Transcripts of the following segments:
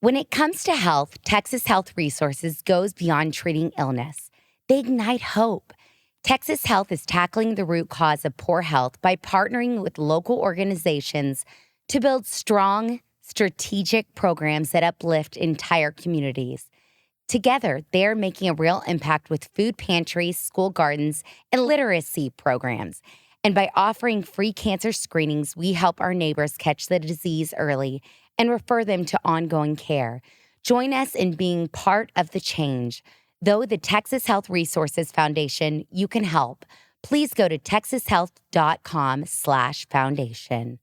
When it comes to health, Texas Health Resources goes beyond treating illness. They ignite hope. Texas Health is tackling the root cause of poor health by partnering with local organizations to build strong, strategic programs that uplift entire communities. Together, they're making a real impact with food pantries, school gardens, and literacy programs. And by offering free cancer screenings, we help our neighbors catch the disease early and refer them to ongoing care. Join us in being part of the change. Though the Texas Health Resources Foundation, you can help. Please go to texashealth.com/foundation.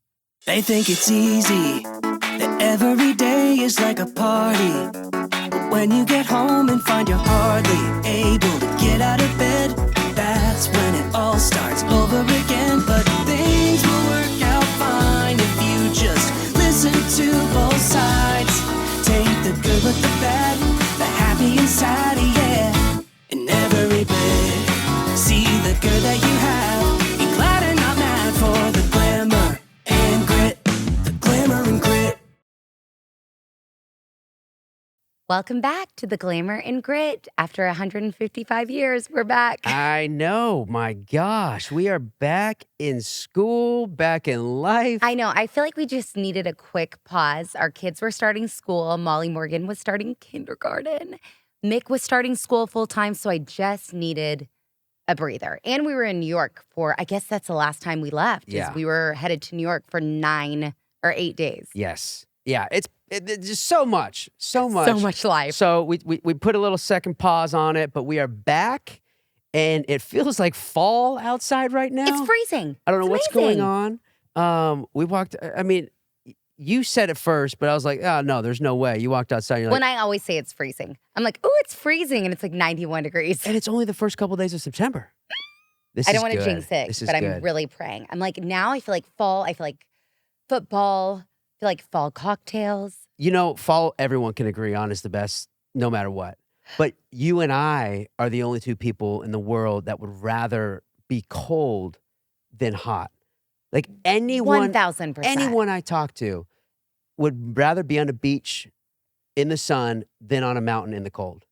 They think it's easy, that every day is like a party. But when you get home and find you're hardly able to get out of bed, that's when it all starts over again. But things will work out fine if you just listen to both sides. Take the good with the bad, the happy and sad, yeah. In every bit, see the good that you have. Be glad and not mad for the glamour and grit. The glamour and grit. Welcome back to the Glamour and Grit. After 155 years, we're back. I know, my gosh. We are back in school, back in life. I know. I feel like we just needed a quick pause. Our kids were starting school. Molly Morgan was starting kindergarten. Mick was starting school full time, so I just needed a breather. And we were in New York for, I guess that's the last time we left. Yeah. We were headed to New York for 9 or 8 days. Yes. Yeah, it's just so much. So much life. So we put a little second pause on it, but we are back, and it feels like fall outside right now. It's freezing. I don't know It's what's amazing. going on. We walked, I mean, you said it first, but I was like, oh, no, there's no way. You walked outside, and you're like, When I always say it's freezing, I'm like, oh, it's freezing, and it's like 91 degrees. and it's only the first couple days of September. This I don't is want to good. jinx it, This is but I'm good. really praying. I'm like, now I feel like fall. I feel like football. I feel like fall cocktails. You know, fall, everyone can agree on is the best, no matter what. But you and I are the only two people in the world that would rather be cold than hot. Like anyone 1,000%. Anyone I talk to would rather be on a beach in the sun than on a mountain in the cold.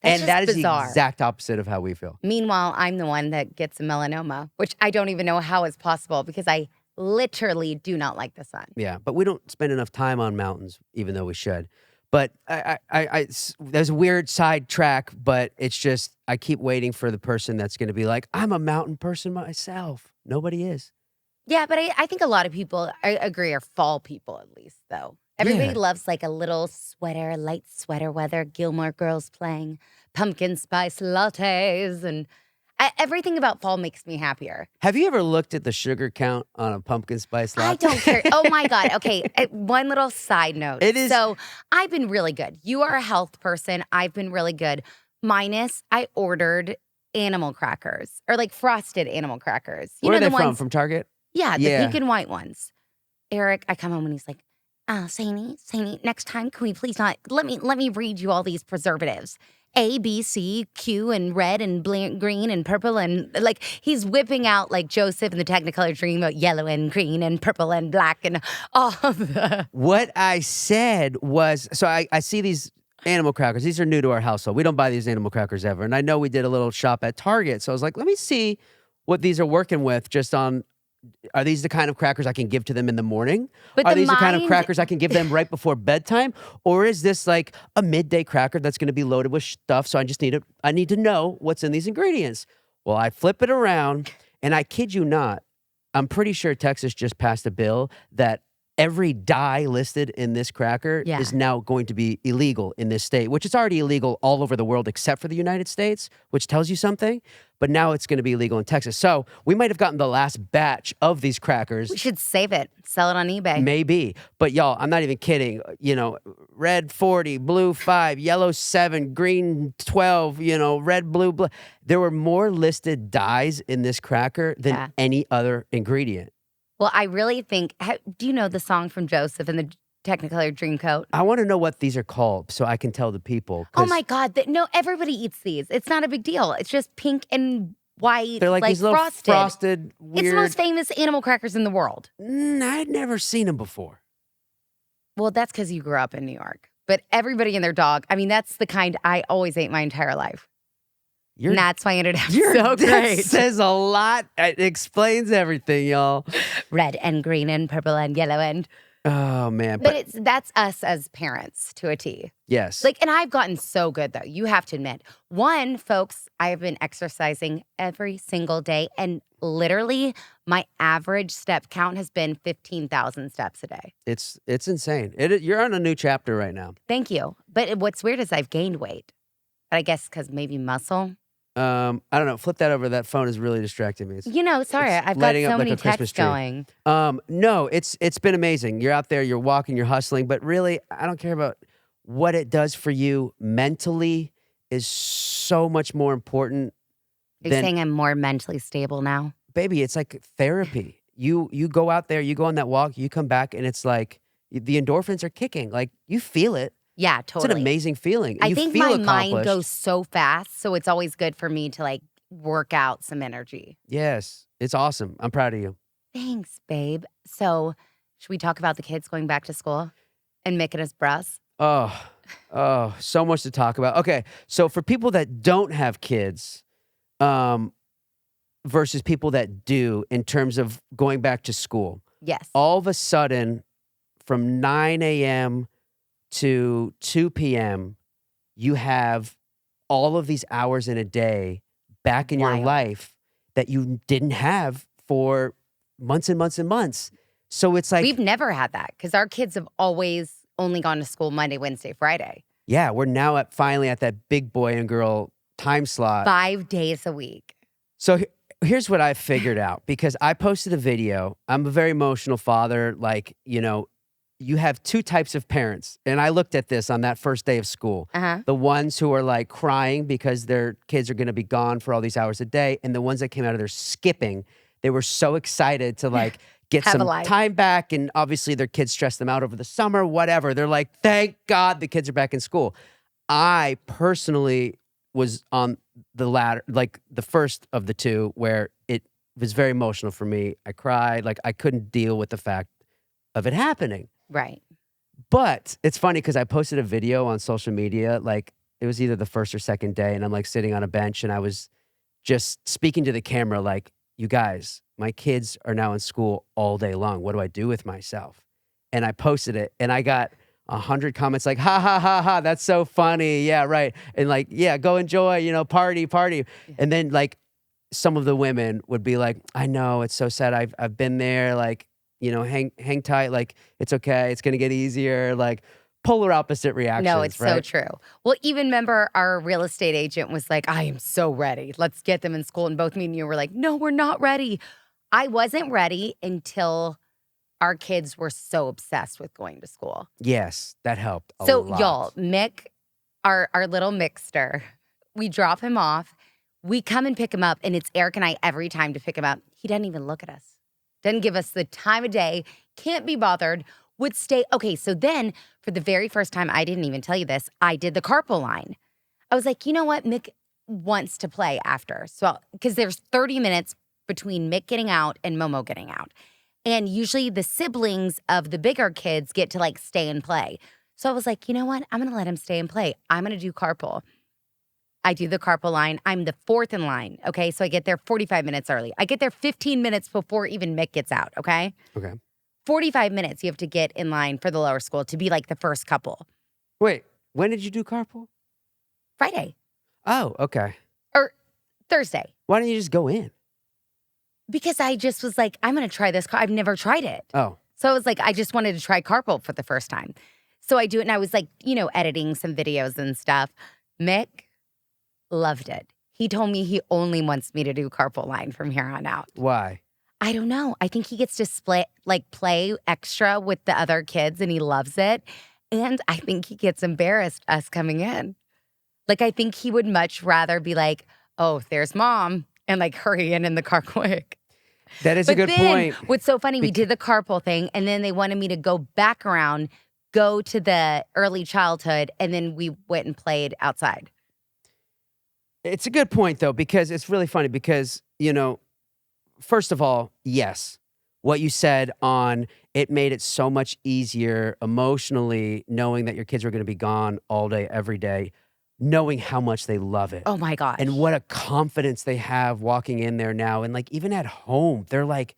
That's and that just is bizarre. the exact opposite of how we feel. Meanwhile, I'm the one that gets a melanoma, which I don't even know how is possible because I literally do not like the sun. Yeah, but we don't spend enough time on mountains, even though we should. But there's a weird sidetrack, but it's just I keep waiting for the person that's going to be like, I'm a mountain person myself. Nobody is. Yeah, but I think a lot of people, I agree, are fall people at least, though. Everybody Yeah. loves like a little sweater, light sweater weather, Gilmore Girls playing, pumpkin spice lattes, and everything about fall makes me happier. Have you ever looked at the sugar count on a pumpkin spice latte? I don't care. Oh my God. Okay. One little side note. It is- So I've been really good. You are a health person. I've been really good. Minus, I ordered animal crackers or like frosted animal crackers. You Where know are the they ones. from Target? Yeah, the Yeah. pink and white ones. Eric, I come home and he's like, Saini, next time, can we please not, let me read you all these preservatives. A, B, C, Q, and red, and green, and purple, and like he's whipping out like Joseph in the Technicolor Dream about yellow and green and purple and black and all of the. What I said was, so I see these animal crackers. These are new to our household. We don't buy these animal crackers ever. And I know we did a little shop at Target. So I was like, let me see what these are working with just on. Are these the kind of crackers I can give to them in the morning? But Are the these the kind of mind- crackers I can give them right before bedtime? Or is this like a midday cracker that's going to be loaded with stuff? So I need to know what's in these ingredients. Well, I flip it around, and I kid you not, I'm pretty sure Texas just passed a bill that every dye listed in this cracker Yeah. is now going to be illegal in this state, which is already illegal all over the world except for the United States, which tells you something. But now it's going to be illegal in Texas. So we might have gotten the last batch of these crackers. We should save it, sell it on eBay. Maybe. But y'all, I'm not even kidding. You know, red 40, blue 5, yellow 7, green 12, red, blue. There were more listed dyes in this cracker than Yeah. any other ingredient. Well, I really think, do you know the song from Joseph and the Technicolor Dreamcoat? I want to know what these are called so I can tell the people. Oh my God. No, everybody eats these. It's not a big deal. It's just pink and white, They're like these little frosted, weird. It's the most famous animal crackers in the world. I'd never seen them before. Well, that's because you grew up in New York. But everybody and their dog, I mean, that's the kind I always ate my entire life. And that's why I ended up so That great. says a lot. It explains everything, y'all. Red and green and purple and yellow and. Oh, man. But that's us as parents to a T. Yes. Like, and I've gotten so good, though. You have to admit. One, folks, I have been exercising every single day. And literally, my average step count has been 15,000 steps a day. It's insane. You're on a new chapter right now. Thank you. But what's weird is I've gained weight. I guess because maybe muscle. I don't know. Flip that over. That phone is really distracting me. Sorry, I've got so many texts going. No, it's been amazing. You're out there, you're walking, you're hustling, but really, I don't care about what it does for you mentally is so much more important. Are you saying I'm more mentally stable now? Baby, it's like therapy. You go out there, you go on that walk, you come back, and it's like the endorphins are kicking. Like you feel it. Yeah, totally. It's an amazing feeling. I think my mind goes so fast, so it's always good for me to like work out some energy. Yes, it's awesome. I'm proud of you. Thanks, babe. So, should we talk about the kids going back to school and making us bras? Oh, so much to talk about. Okay, so for people that don't have kids, versus people that do, in terms of going back to school. Yes. All of a sudden, from 9 a.m. to 2 p.m., you have all of these hours in a day back in your life that you didn't have for months and months and months. So it's like... We've never had that because our kids have always only gone to school Monday, Wednesday, Friday. Yeah, we're now finally at that big boy and girl time slot. 5 days a week. So here's what I figured out, because I posted a video. I'm a very emotional father. Like, you have two types of parents. And I looked at this on that first day of school. The ones who are like crying because their kids are going to be gone for all these hours a day. And the ones that came out of there skipping. They were so excited to like get some time back. And obviously their kids stressed them out over the summer, whatever. They're like, thank God the kids are back in school. I personally was on the latter, like the first of the two, where it was very emotional for me. I cried. Like I couldn't deal with the fact of it happening. Right. But it's funny because I posted a video on social media, like it was either the first or second day, and I'm like sitting on a bench and I was just speaking to the camera like, you guys, my kids are now in school all day long. What do I do with myself? And I posted it and I got 100 comments like, ha, ha, ha, ha, that's so funny. Yeah, right. And like, yeah, go enjoy, party. Yeah. And then like some of the women would be like, I know, it's so sad. I've been there, like, hang tight, like it's okay, it's gonna get easier, like polar opposite reactions. No, it's right? so true. Well, even remember our real estate agent was like, I am so ready. Let's get them in school. And both me and you were like, no, we're not ready. I wasn't ready until our kids were so obsessed with going to school. Yes, that helped a lot. So y'all, Mick, our little Mickster, we drop him off. We come and pick him up, and it's Eric and I every time to pick him up. He doesn't even look at us. Doesn't give us the time of day, can't be bothered, would stay. Okay, so then for the very first time, I didn't even tell you this, I did the carpool line. I was like, you know what? Mick wants to play after. So, because there's 30 minutes between Mick getting out and Momo getting out. And usually the siblings of the bigger kids get to like stay and play. So I was like, you know what? I'm going to let him stay and play. I'm going to do carpool. I do the carpool line. I'm the fourth in line, okay? So I get there 45 minutes early. I get there 15 minutes before even Mick gets out, okay? Okay. 45 minutes you have to get in line for the lower school to be like the first couple. Wait, when did you do carpool? Friday. Oh, okay. Or Thursday. Why didn't you just go in? Because I just was like, I'm going to try this. I've never tried it. Oh. So I was like, I just wanted to try carpool for the first time. So I do it, and I was like, editing some videos and stuff. Mick loved it. He told me he only wants me to do carpool line from here on out. Why? I don't know. I think he gets to play extra with the other kids, and he loves it. And I think he gets embarrassed us coming in. Like, I think he would much rather be like, oh, there's mom, and like hurry in the car quick. That is a good point. What's so funny, we did the carpool thing, and then they wanted me to go back around, go to the early childhood, and then we went and played outside. It's a good point, though, because it's really funny because, first of all, yes, what you said on it made it so much easier emotionally knowing that your kids were going to be gone all day, every day, knowing how much they love it. Oh my gosh. And what a confidence they have walking in there now. And like, even at home, they're like,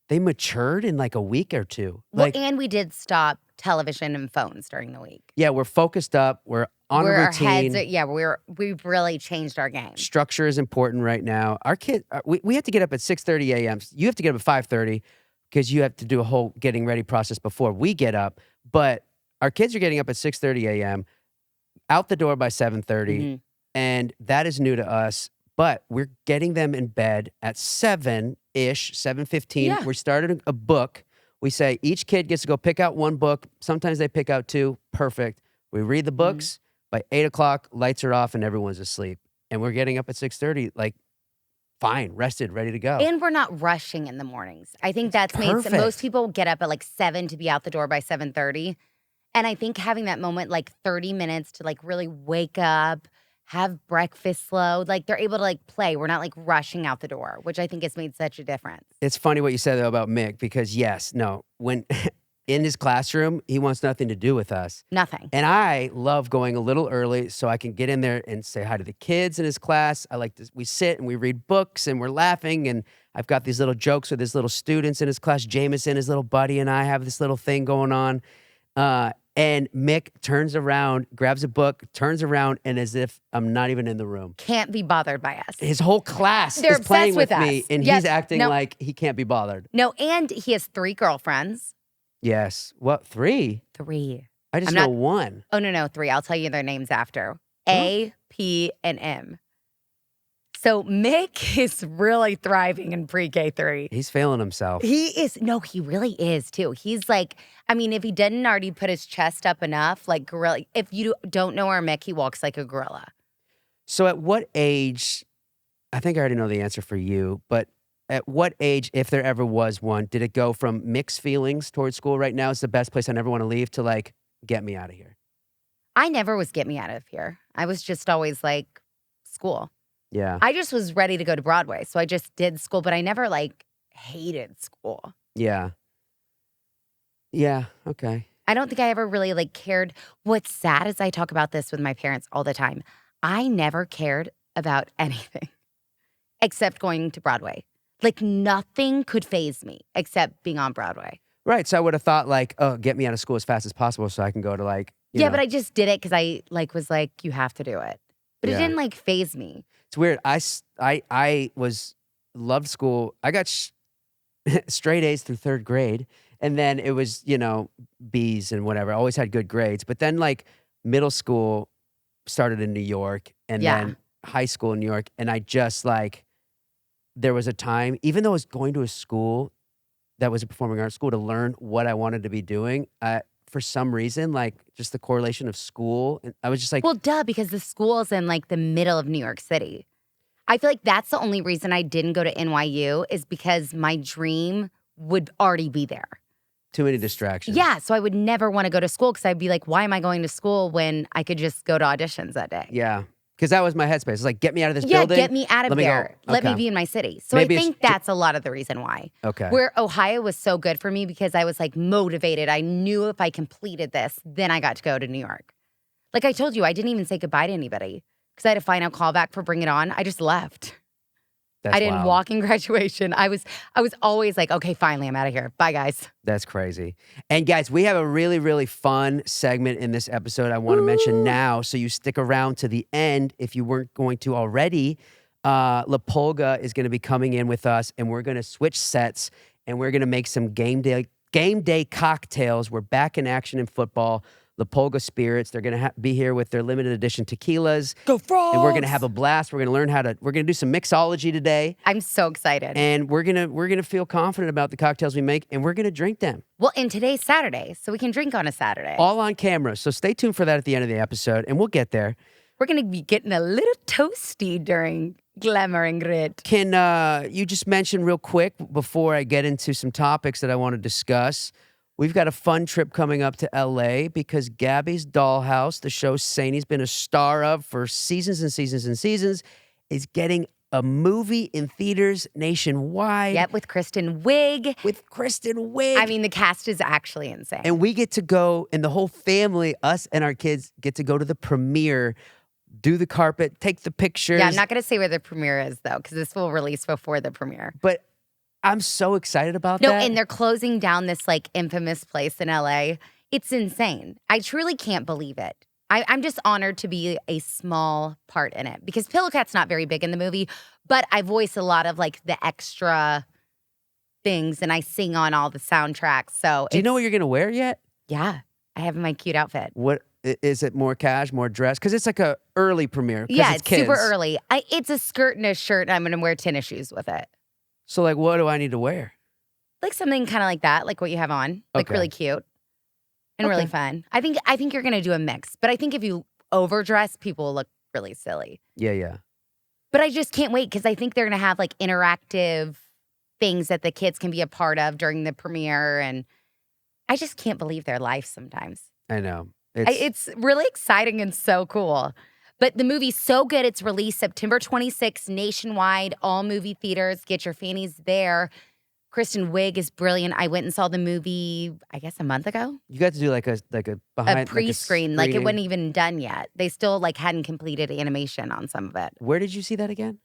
they matured in like a week or two. Well, Like, and we did stop television and phones during the week. yeah, we're focused up. We're on a routine. We've really changed our game. Structure is important right now. Our kid, we have to get up at 6:30 a.m. You have to get up at 5:30 because you have to do a whole getting ready process before we get up. But our kids are getting up at 6:30 a.m., out the door by 7:30, and that is new to us. But we're getting them in bed at 7-ish, 7:15. Yeah. We started a book. We say each kid gets to go pick out one book. Sometimes they pick out two. Perfect. We read the books. By 8 o'clock, lights are off and everyone's asleep. And we're getting up at 6:30, like, fine, rested, ready to go. And we're not rushing in the mornings. I think that's made Perfect. most people get up at like 7 to be out the door by 7:30. And I think having that moment, like 30 minutes to like really wake up, have breakfast slow, like they're able to like play. We're not like rushing out the door, which I think has made such a difference. It's funny what you said, though, about Mick, because when in his classroom, he wants nothing to do with us. Nothing. And I love going a little early so I can get in there and say hi to the kids in his class. I like to, we sit and we read books and we're laughing. And I've got these little jokes with his little students in his class. Jameson, his little buddy, and I have this little thing going on. And Mick turns around, grabs a book, turns around, and as if I'm not even in the room. Can't be bothered by us. His whole class They're is playing obsessed with with me, us. and Yes. he's acting No. like he can't be bothered. No, and he has 3 girlfriends. Yes. What, 3? 3. I just I'm know not- 1. Oh, no, 3. I'll tell you their names after. A, P, and M. So Mick is really thriving in pre-K 3. He's failing himself. He is. No, he really is too. He's like, I mean, if he didn't already put his chest up enough, like gorilla. If you don't know our Mick, he walks like a gorilla. So at what age, I think I already know the answer for you, but at what age, if there ever was one, did it go from mixed feelings towards school? Right now, it's the best place I never want to leave to like, get me out of here. I never was get me out of here. I was just always like school. Yeah. I just was ready to go to Broadway. So I just did school, but I never like hated school. Yeah. Yeah. Okay. I don't think I ever really like cared. What's sad is I talk about this with my parents all the time. I never cared about anything except going to Broadway. Like nothing could faze me except being on Broadway. Right. So I would have thought like, oh, get me out of school as fast as possible so I can go to like, you know. But I just did it because I like was like, you have to do it. But Yeah. it didn't like faze me. It's weird. I loved school. I got straight A's through 3rd grade. And then it was, B's and whatever. I always had good grades. But then like middle school started in New York and Yeah. then high school in New York. And I just like, there was a time, even though I was going to a school that was a performing arts school to learn what I wanted to be doing, for some reason, like just the correlation of school, and I was just like, Well, duh, because the school's in like the middle of New York City. I feel like that's the only reason I didn't go to NYU is because my dream would already be there. too many distractions. Yeah, so I would never want to go to school because I'd be like, why am I going to school when I could just go to auditions that day? Yeah. Because that was my headspace. It's like, get me out of this Yeah, building. get me out of Let me go. there. Let me Okay. be in my city. So Maybe I it's think that's a lot of the reason why. Okay. Where Ohio was so good for me because I was like motivated. I knew if I completed this, then I got to go to New York. Like I told you, I didn't even say goodbye to anybody because I had a final callback for Bring It On. I just left. That's I didn't wild. walk in graduation. I was always like, okay, finally, I'm out of here. Bye, guys. That's crazy. And guys, we have a really, really fun segment in this episode I want to mention now. So you stick around to the end if you weren't going to already. La Pulga is going to be coming in with us and we're going to switch sets and we're going to make some game day cocktails. We're back in action in football. La Pulga Spirits, they're going to be here with their limited edition tequilas. Go Frogs! And we're going to have a blast. We're going to learn we're going to do some mixology today. I'm so excited. And we're gonna feel confident about the cocktails we make, and we're gonna drink them Well, and today's Saturday, so we can drink on a Saturday. all on camera. So stay tuned for that at the end of the episode, and we'll get there. We're going to be getting a little toasty during Glamour and Grit. Can you just mention real quick before I get into some topics that I want to discuss? We've got a fun trip coming up to LA because Gabby's Dollhouse, the show Sainey's been a star of for seasons and seasons and seasons, is getting a movie in theaters nationwide. Yep, with Kristen Wiig. With Kristen Wiig. I mean, the cast is actually insane. And we get to go, and the whole family, us and our kids, get to go to the premiere, do the carpet, take the pictures. Yeah, I'm not going to say where the premiere is, though, because this will release before the premiere. But I'm so excited about No, that. and they're closing down this, like, infamous place in L.A. It's insane. I truly can't believe it. I'm just honored to be a small part in it because Pulga'd's not very big in the movie, but I voice a lot of, like, the extra things, and I sing on all the soundtracks. So Do you know what you're going to wear yet? Yeah, I have my cute outfit. What is it? More cash, more dress? Because it's like a early premiere. Yeah, it's it's kids. super early. It's a skirt and a shirt, and I'm going to wear tennis shoes with it. So, like, what do I need to wear? Like something kind of like that, like what you have on, like Okay. really cute and really Okay. fun. I think you're going to do a mix, but I think if you overdress, people will look really silly. Yeah. But I just can't wait because I think they're going to have like interactive things that the kids can be a part of during the premiere, and I just can't believe their life sometimes. I know. It's really exciting and so cool. But the movie's so good, it's released September 26th nationwide, all movie theaters. Get your fannies there. Kristen Wiig is brilliant. I went and saw the movie, I guess, a month ago. You got to do like a behind A pre-screen. Like it screening. wasn't even done yet. They still like hadn't completed animation on some of it. Where did you see that again?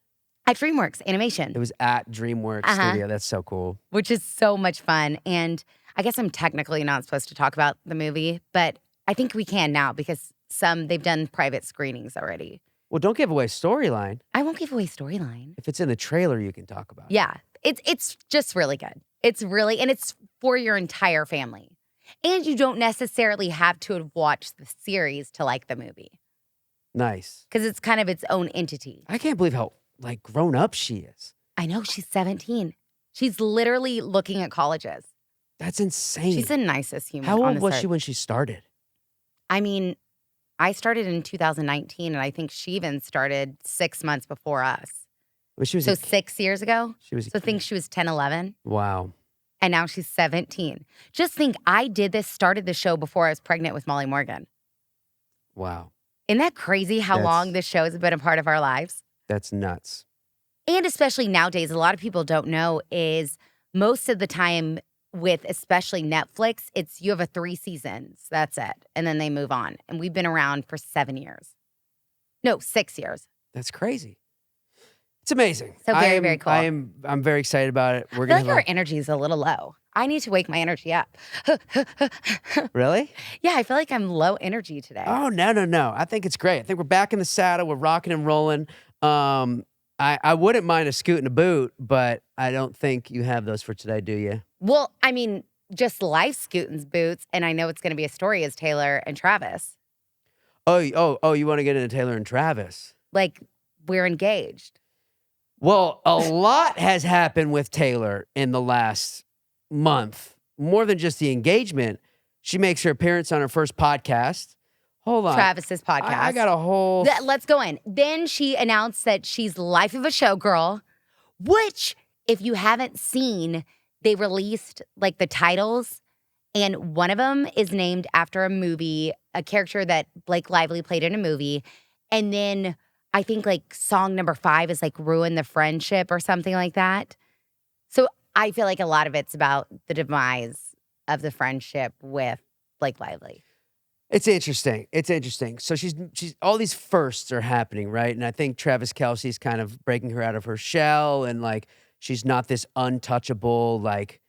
At DreamWorks Animation, It was at DreamWorks Studio. That's so cool. which is so much fun. And I guess I'm technically not supposed to talk about the movie, but I think we can now because they've done private screenings already. Well, don't give away storyline. I won't give away storyline. If it's in the trailer, you can talk about it. Yeah, it's just really good. It's for your entire family. And you don't necessarily have to have watched the series to like the movie Nice. because it's kind of its own entity. I can't believe how like grown up she is. I know, she's 17. She's literally looking at colleges. That's insane. She's the nicest human How on old this was earth. she when she started? I mean, I started in 2019, and I think she even started 6 months before us. Well, she was So a, 6 years ago. she was a So kid. think she was 10, 11. Wow. And now she's 17. Just think I started the show before I was pregnant with Molly Morgan. Wow. Isn't that crazy how That's- long this show has been a part of our lives? That's nuts. And especially nowadays, a lot of people don't know is most of the time with especially Netflix, you have 3 seasons. That's it. And then they move on. And we've been around for 7 years. No, 6 years. That's crazy. It's amazing. So very, very cool. I'm very excited about it. We're I feel gonna like our energy is a little low. I need to wake my energy up. Really? Yeah, I feel like I'm low energy today. Oh no. I think it's great. I think we're back in the saddle. We're rocking and rolling. I wouldn't mind a scoot and a boot, but I don't think you have those for today, do you? Well, I mean, just life scootin's boots, and I know it's going to be a story is Taylor and Travis. Oh, you want to get into Taylor and Travis? Like, we're engaged. Well, a lot has happened with Taylor in the last month. More than just the engagement. She makes her appearance on her first podcast. Hold on. Travis's podcast. I got a whole... Let's go in. Then she announced that she's Life of a Showgirl, which, if you haven't seen, they released like the titles, and one of them is named after a movie, a character that Blake Lively played in a movie. And then I think like song number 5 is like Ruin the Friendship or something like that. So I feel like a lot of it's about the demise of the friendship with Blake Lively. It's interesting. So she's all these firsts are happening, right? And I think Travis Kelce's kind of breaking her out of her shell, and like she's not this untouchable, like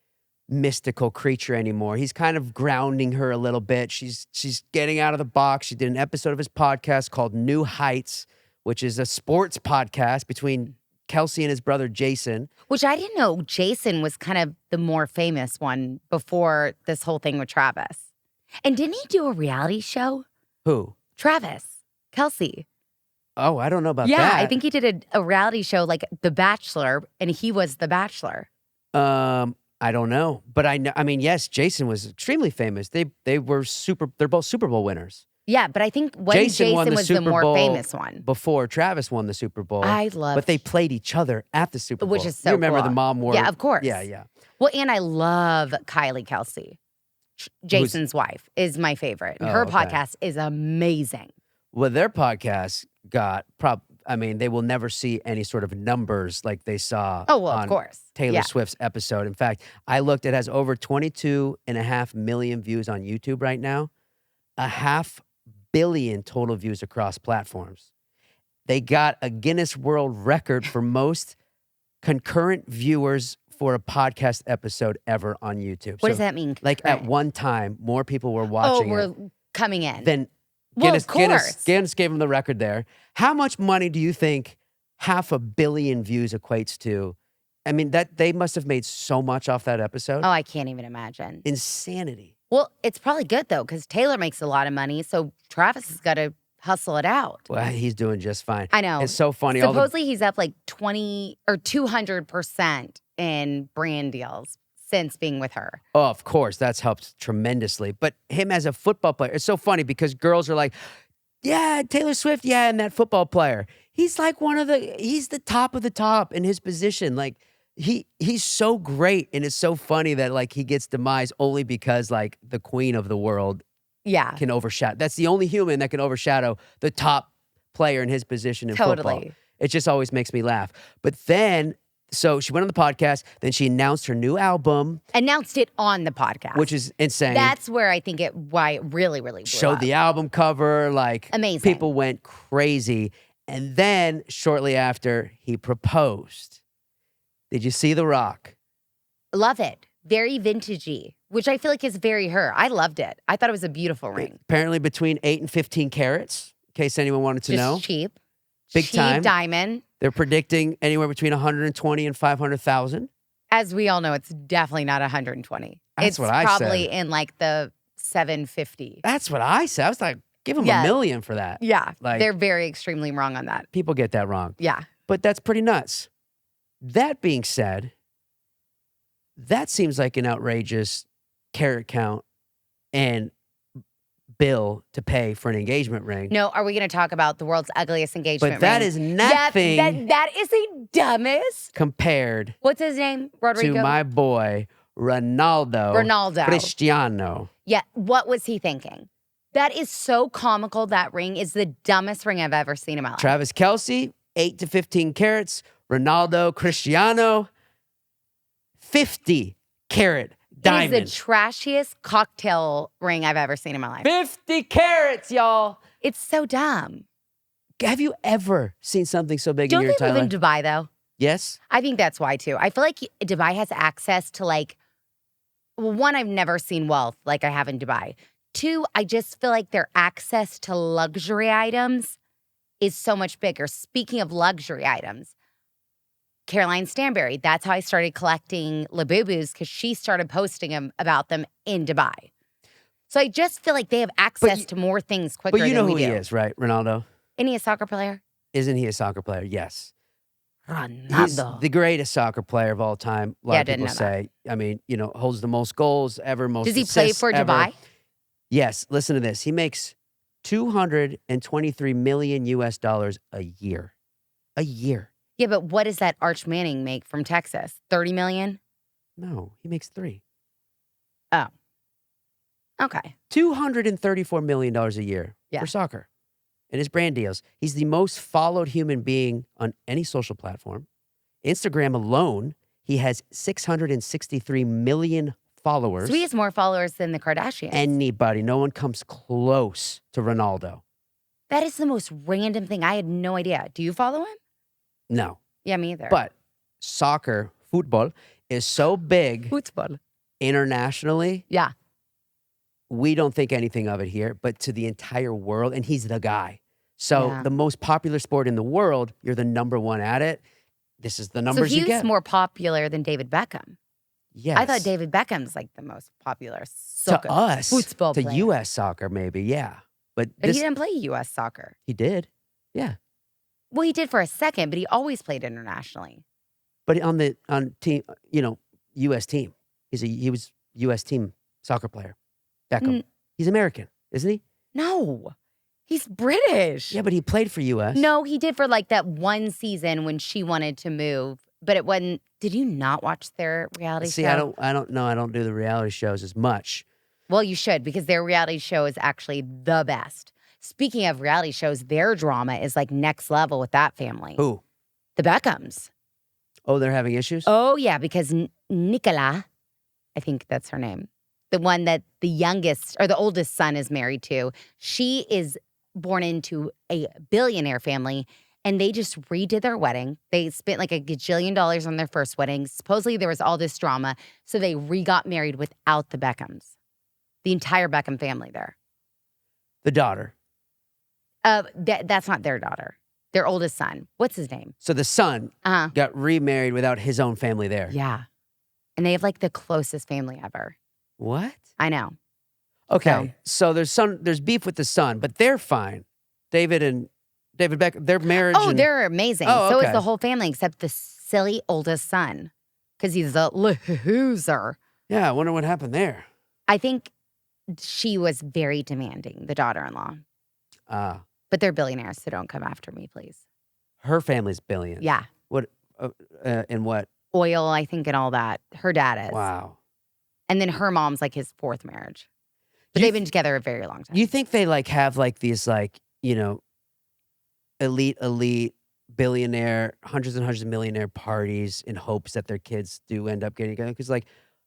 mystical creature anymore. He's kind of grounding her a little bit. She's getting out of the box. She did an episode of his podcast called New Heights, which is a sports podcast between Kelce and his brother Jason. Which I didn't know Jason was kind of the more famous one before this whole thing with Travis. And didn't he do a reality show? Who? Travis Kelce. Oh, I don't know about Yeah, that. I think he did a reality show like The Bachelor, and he was The Bachelor. I don't know, but I know. I mean, yes, Jason was extremely famous. They were They're both Super Bowl winners. Yeah, but I think Jason won the was the Super more Bowl famous one. before Travis won the Super Bowl. I love, But they played each other at the Super Bowl. which is so You remember cool. the mom wore? Yeah, of course. Yeah. Well, and I love Kylie Kelce. Jason's wife is my favorite. And Oh, her okay. podcast is amazing. Well, their podcast got I mean, they will never see any sort of numbers like they saw Oh, well, of on course. Taylor Yeah. Swift's episode. In fact, I looked, it has over 22.5 million views on YouTube right now, 500 million total views across platforms. They got a Guinness World Record for most concurrent viewers for a podcast episode ever on YouTube. What does that mean? Like at concurrent? one time, more people were Oh, watching we're it coming in. than Well, of course. Guinness gave him the record there. How much money do you think 500 million views equates to? I mean, that they must have made so much off that episode. Oh, I can't even imagine. Insanity. Well, it's probably good, though, because Taylor makes a lot of money, so Travis has got to hustle it out. Well, he's doing just fine. I know. It's so funny. Supposedly, he's up like 20 or 200% in brand deals since being with her. Oh, of course, that's helped tremendously. But him as a football player, it's so funny because girls are like, yeah, Taylor Swift, yeah, and that football player. He's like he's the top of the top in his position. Like, he's so great, and it's so funny that like he gets demised only because like the queen of the world Yeah. can overshadow. That's the only human that can overshadow the top player in his position in football. Totally. It just always makes me laugh. But then, so she went on the podcast, then she announced her new album, Announced it on the podcast. which is insane. That's where I think why it really, really blew Showed up. the album cover, like Amazing. people went crazy. And then shortly after, he proposed. Did you see The Rock? Love it. Very vintagey, which I feel like is very her. I loved it. I thought it was a beautiful ring. Apparently between 8 and 15 carats, in case anyone wanted to Just know. cheap. Big cheap time. diamond. They're predicting anywhere between 120 and 500,000. As we all know, it's definitely not 120. That's it's what I probably said. in like the 750. That's what I said. I was like, give him Yeah. $1 million for that. Yeah. Like- they're very extremely wrong on that. People get that wrong. Yeah. But that's pretty nuts. That being said, that seems like an outrageous carat count and bill to pay for an engagement ring. No, are we going to talk about the world's ugliest engagement but that ring? is nothing That is the dumbest. compared What's his name? Rodrigo? to my boy, Ronaldo. Cristiano. Yeah. What was he thinking? That is so comical. That ring is the dumbest ring I've ever seen in my life. Travis Kelce, 8 to 15 carats. Ronaldo, Cristiano, 50 carat diamond. It is the trashiest cocktail ring I've ever seen in my life. 50 carats, y'all. It's so dumb. Have you ever seen something so big Don't in your they entire live in life? Dubai, though? Yes. I think that's why, too. I feel like Dubai has access to, like, well, one, I've never seen wealth like I have in Dubai. Two, I just feel like their access to luxury items is so much bigger. Speaking of luxury items, Caroline Stanberry, that's how I started collecting Labubus because she started posting about them in Dubai. So I just feel like they have access to more things quicker But you than know we who do. he is, right? Ronaldo. Isn't he a soccer player? Isn't he a soccer player? Yes. He's Ronaldo. the greatest soccer player of all time. A lot Yeah, I of didn't people know that. say. I mean, holds the most goals ever, most Does he play assists for ever. Dubai? Yes. Listen to this. He makes $223 million a year. A year. Yeah, but what does that Arch Manning make from Texas? 30 million? No, he makes 3. Oh. Okay. $234 million a year Yeah. for soccer and his brand deals. He's the most followed human being on any social platform. Instagram alone, he has 663 million followers. So he has more followers than the Kardashians. Anybody, no one comes close to Ronaldo. That is the most random thing. I had no idea. Do you follow him? No. Yeah, me either. But soccer, football, is so big football. internationally. Yeah. We don't think anything of it here, but to the entire world, and he's the guy. So Yeah. the most popular sport in the world, you're the number one at it. This is the numbers So you he's get. more popular than David Beckham. Yes. I thought David Beckham's like the most popular to soccer. us, football to player. U.S. soccer, maybe, yeah. But But this, he didn't play U.S. soccer. he did, yeah. Well, he did for a second, but he always played internationally. But on team, U.S. team, he was U.S. team soccer player. Beckham, Mm. he's American, isn't he? No, he's British. Yeah, but he played for U.S. No, he did for like that one season when she wanted to move, but it wasn't. Did you not watch their reality See, show? I don't know. I don't do the reality shows as much. Well, you should because their reality show is actually the best. Speaking of reality shows, their drama is like next level with that family. Who? The Beckhams. Oh, they're having issues? Oh, yeah, because Nicola, I think that's her name, the one that the youngest or the oldest son is married to, she is born into a billionaire family, and they just redid their wedding. They spent like $1 gajillion on their first wedding. Supposedly there was all this drama, so they got married without the Beckhams. The entire Beckham family there. The daughter. That's not their daughter. Their oldest son. What's his name? So the son got remarried without his own family there. Yeah. And they have like the closest family ever. What? I know. Okay. So there's beef with the son, but they're fine. David Beckham, their marriage. Oh, they're amazing. Oh, So okay. is the whole family except the silly oldest son. Because he's a loser. Yeah, I wonder what happened there. I think she was very demanding, the daughter-in-law. But they're billionaires, so don't come after me, please. Her family's billions. Yeah. What? And what? Oil, I think, and all that. Her dad is. Wow. And then her mom's like his fourth marriage. But they've been together a very long time. You think they like have like these like, elite billionaire, hundreds and hundreds of millionaire parties in hopes that their kids do end up getting together? Because like,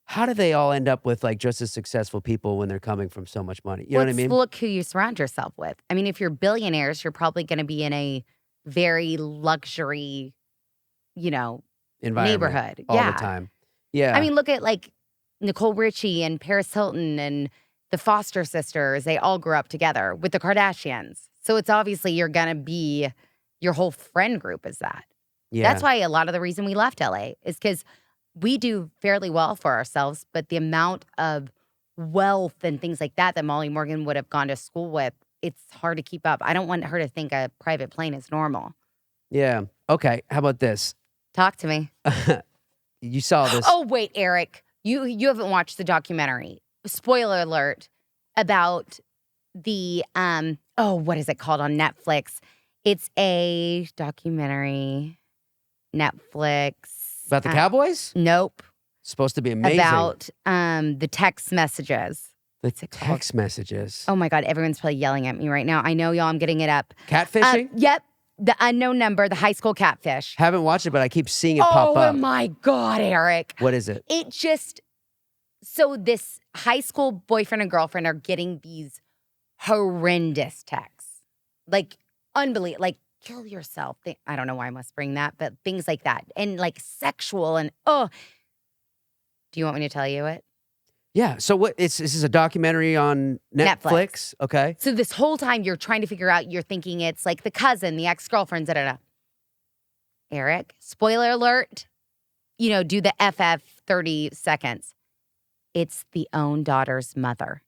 how do they all end up with like just as successful people when they're coming from so much money? You know what I mean? Look who you surround yourself with. I mean, if you're billionaires, you're probably going to be in a very luxury, neighborhood. All the time. Yeah. I mean, look at like Nicole Richie and Paris Hilton and the Foster sisters. They all grew up together with the Kardashians. So it's obviously you're going to be, your whole friend group is that. Yeah. That's why a lot of the reason we left LA is because we do fairly well for ourselves, but the amount of wealth and things like that Molly Morgan would have gone to school with, it's hard to keep up. I don't want her to think a private plane is normal. Yeah. Okay. How about this? Talk to me. You saw this. Oh, wait, Eric. You haven't watched the documentary. Spoiler alert about the, what is it called on Netflix? It's a documentary, Netflix. About the Cowboys? Nope. Supposed to be amazing. About the text messages. The What's it called? text messages. Oh my God, everyone's probably yelling at me right now. I know, y'all, I'm getting it up. Catfishing? Yep. The unknown number, the high school catfish. Haven't watched it, but I keep seeing it pop up. Oh my God, Eric. What is it? So this high school boyfriend and girlfriend are getting these horrendous texts. Like, unbelievable. Like, kill yourself. I don't know why I must bring that, but things like that. And like sexual and, do you want me to tell you it? Yeah. So this is a documentary on Netflix. Okay. So this whole time you're trying to figure out, you're thinking it's like the cousin, the ex-girlfriend, da-da-da. Eric, spoiler alert, do the FF 30 seconds. It's the own daughter's mother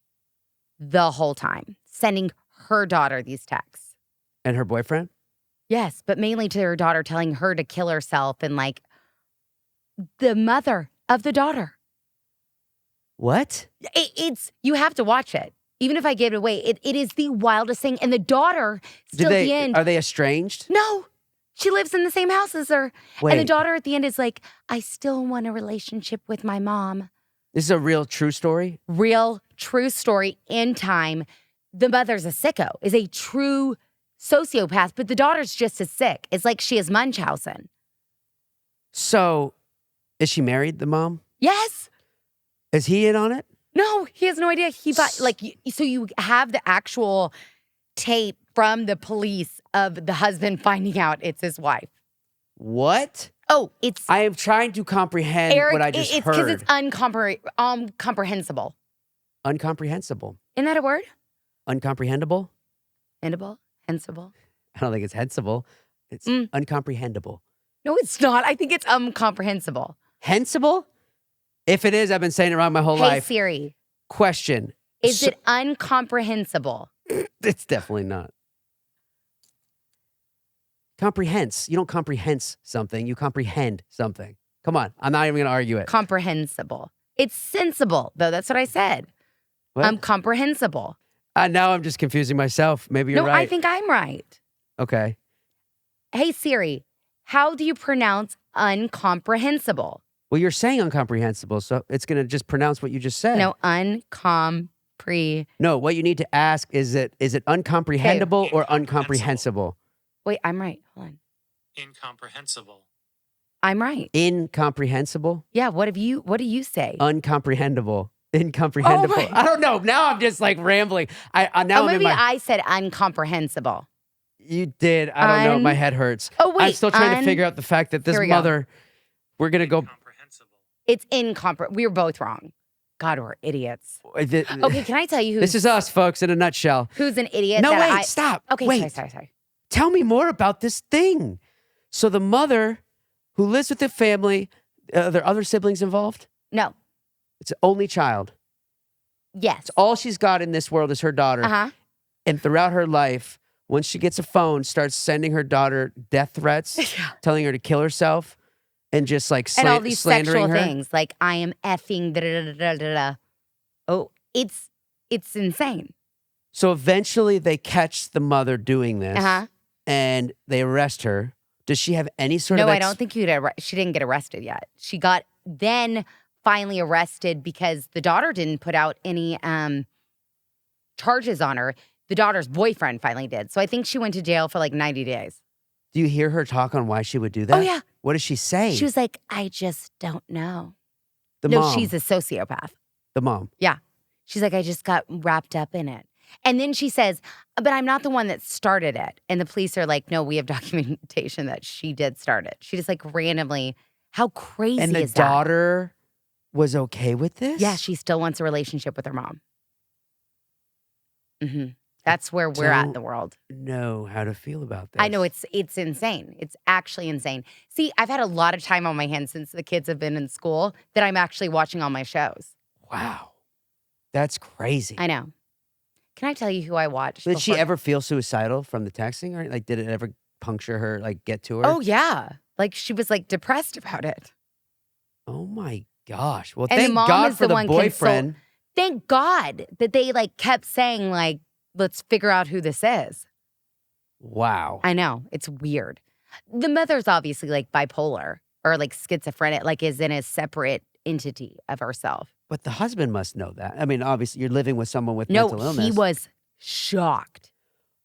the whole time, sending her daughter these texts. And her boyfriend? Yes, but mainly to her daughter, telling her to kill herself and like the mother of the daughter. What? You have to watch it. Even if I gave it away, it is the wildest thing. And the daughter, still at the end. Are they estranged? No. She lives in the same house as her. Wait. And the daughter at the end is like, I still want a relationship with my mom. This is a real true story? Real true story in time. The mother's a sicko, is a true sociopath, but the daughter's just as sick. It's like she has Munchausen. So, is she married, the mom? Yes. Is he in on it? No, he has no idea. So you have the actual tape from the police of the husband finding out it's his wife. What? Oh, I am trying to comprehend Eric, what I just heard. It's because it's incomprehensible. Uncomprehensible. Isn't that a word? Uncomprehendable? Hensible? I don't think it's hensible. It's uncomprehendable. No, it's not. I think it's incomprehensible. Hensible? If it is, I've been saying it wrong my whole life. Hey, Siri. Question. Is it incomprehensible? It's definitely not. Comprehends. You don't comprehend something. You comprehend something. Come on. I'm not even going to argue it. Comprehensible. It's sensible, though. That's what I said. What? Comprehensible. Now I'm just confusing myself. Maybe you're right. No, I think I'm right. Okay. Hey, Siri, how do you pronounce incomprehensible? Well, you're saying incomprehensible, so it's going to just pronounce what you just said. No, uncomprehensible. No, what you need to ask is it uncomprehendable or incomprehensible? Wait, I'm right. Hold on. Incomprehensible. I'm right. Incomprehensible? Yeah, what do you say? Uncomprehendable. Incomprehensible. Oh my- I don't know. Now I'm just like rambling. Now maybe I'm in my. I said incomprehensible. You did. I don't know. My head hurts. Oh, wait, I'm still trying to figure out the fact that this Here we go. mother. We're gonna go. Incomprehensible. It's incomprehensible. We were both wrong. God, we're idiots. Okay, can I tell you This is us, folks, in a nutshell. who's an idiot? No, that wait, stop. Okay, wait. sorry. Tell me more about this thing. So the mother who lives with the family, are there other siblings involved? No. It's the only child. Yes. All she's got in this world is her daughter. Uh-huh. And throughout her life, once she gets a phone, starts sending her daughter death threats, telling her to kill herself, and just like and all these slandering sexual her. things, like I am effing da da da da da da. Oh, it's insane. So eventually they catch the mother doing this, and they arrest her. Does she have any sort of? No, I don't think she didn't get arrested yet. She got then finally arrested because the daughter didn't put out any charges on her. The daughter's boyfriend finally did. So I think she went to jail for like 90 days. Do you hear her talk on why she would do that? Oh, yeah. What does she say? She was like, I just don't know. The no, mom. she's a sociopath. The mom. Yeah. She's like, I just got wrapped up in it. And then she says, but I'm not the one that started it. And the police are like, no, we have documentation that she did start it. She just like randomly, how crazy And the is that? daughter was okay with this? Yeah, she still wants a relationship with her mom. Mm-hmm. That's where we're at in the world. Know how to feel about this. I know it's insane. It's actually insane. See, I've had a lot of time on my hands since the kids have been in school that I'm actually watching all my shows. Wow. That's crazy. I know. Can I tell you who I watched? Did she ever feel suicidal from the texting? Or like, did it ever puncture her, like get to her? Oh, yeah. Like she was like depressed about it. Oh my gosh. Well, And the thank mom God is for the the one boyfriend. Thank God that they like kept saying like, let's figure out who this is. Wow. I know. It's weird. The mother's obviously like bipolar or like schizophrenic, like is in a separate entity of herself. But the husband must know that. I mean, obviously, you're living with someone with mental illness. No, he was shocked.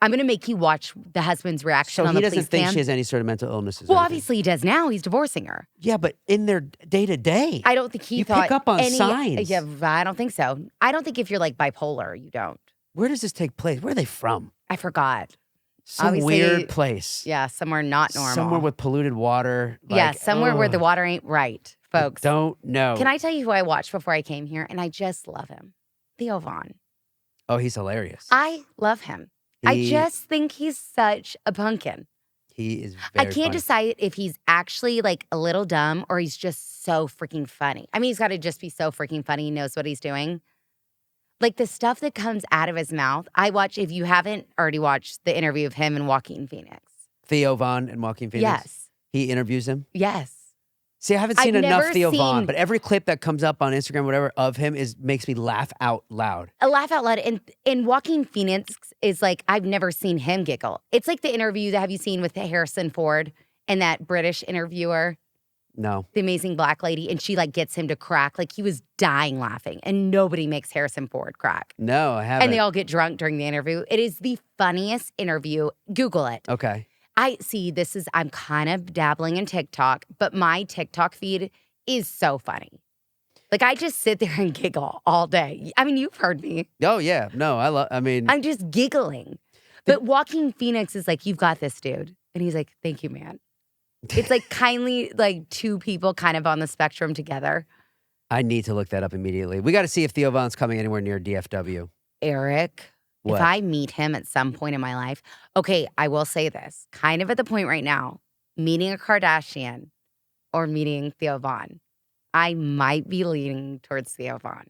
I'm going to make you watch the husband's reaction So on he the doesn't police think cam. she has any sort of mental illnesses. Well, or anything. obviously he does now. He's divorcing her. Yeah, but in their day to day, I don't think he you thought pick up on any, signs. Yeah, I don't think so. I don't think if you're like bipolar, you don't. Where does this take place? Where are they from? I forgot. Some Obviously, weird place. Yeah, somewhere not normal. Somewhere with polluted water. yeah, like, somewhere where the ugh. water ain't right, folks. I don't know. Can I tell you who I watched before I came here? And I just love him. Theo Vaughn. Oh, he's hilarious. I love him. I He- just think he's such a pumpkin. He is I very can't funny. decide if he's actually like a little dumb or he's just so freaking funny. I mean, he's got to just be so freaking funny. He knows what he's doing. Like the stuff that comes out of his mouth. I watch, if you haven't already watched the interview of him and Joaquin Phoenix. Theo Vaughn and Joaquin Phoenix? Yes. He interviews him? Yes. See, I haven't I've seen enough never Theo Vaughn, seen- but every clip that comes up on Instagram, whatever, of him makes me laugh out loud. A laugh out loud. And Joaquin Phoenix is like, I've never seen him giggle. It's like the interview that have you seen with Harrison Ford and that British interviewer, No. the amazing black lady, and she like gets him to crack. Like he was dying laughing, and nobody makes Harrison Ford crack. No, I haven't. And they all get drunk during the interview. It is the funniest interview. Google it. Okay. I'm kind of dabbling in TikTok, but my TikTok feed is so funny. Like I just sit there and giggle all day. I mean, you've heard me. Oh, yeah. No, I'm just giggling. But Joaquin Phoenix is like, you've got this, dude. And he's like, thank you, man. It's like kindly, like two people kind of on the spectrum together. I need to look that up immediately. We got to see if Theo Vaughn's coming anywhere near DFW. Eric, What? if I meet him at some point in my life, okay, I will say this, kind of at the point right now, meeting a Kardashian or meeting Theo Vaughn, I might be leaning towards Theo Vaughn.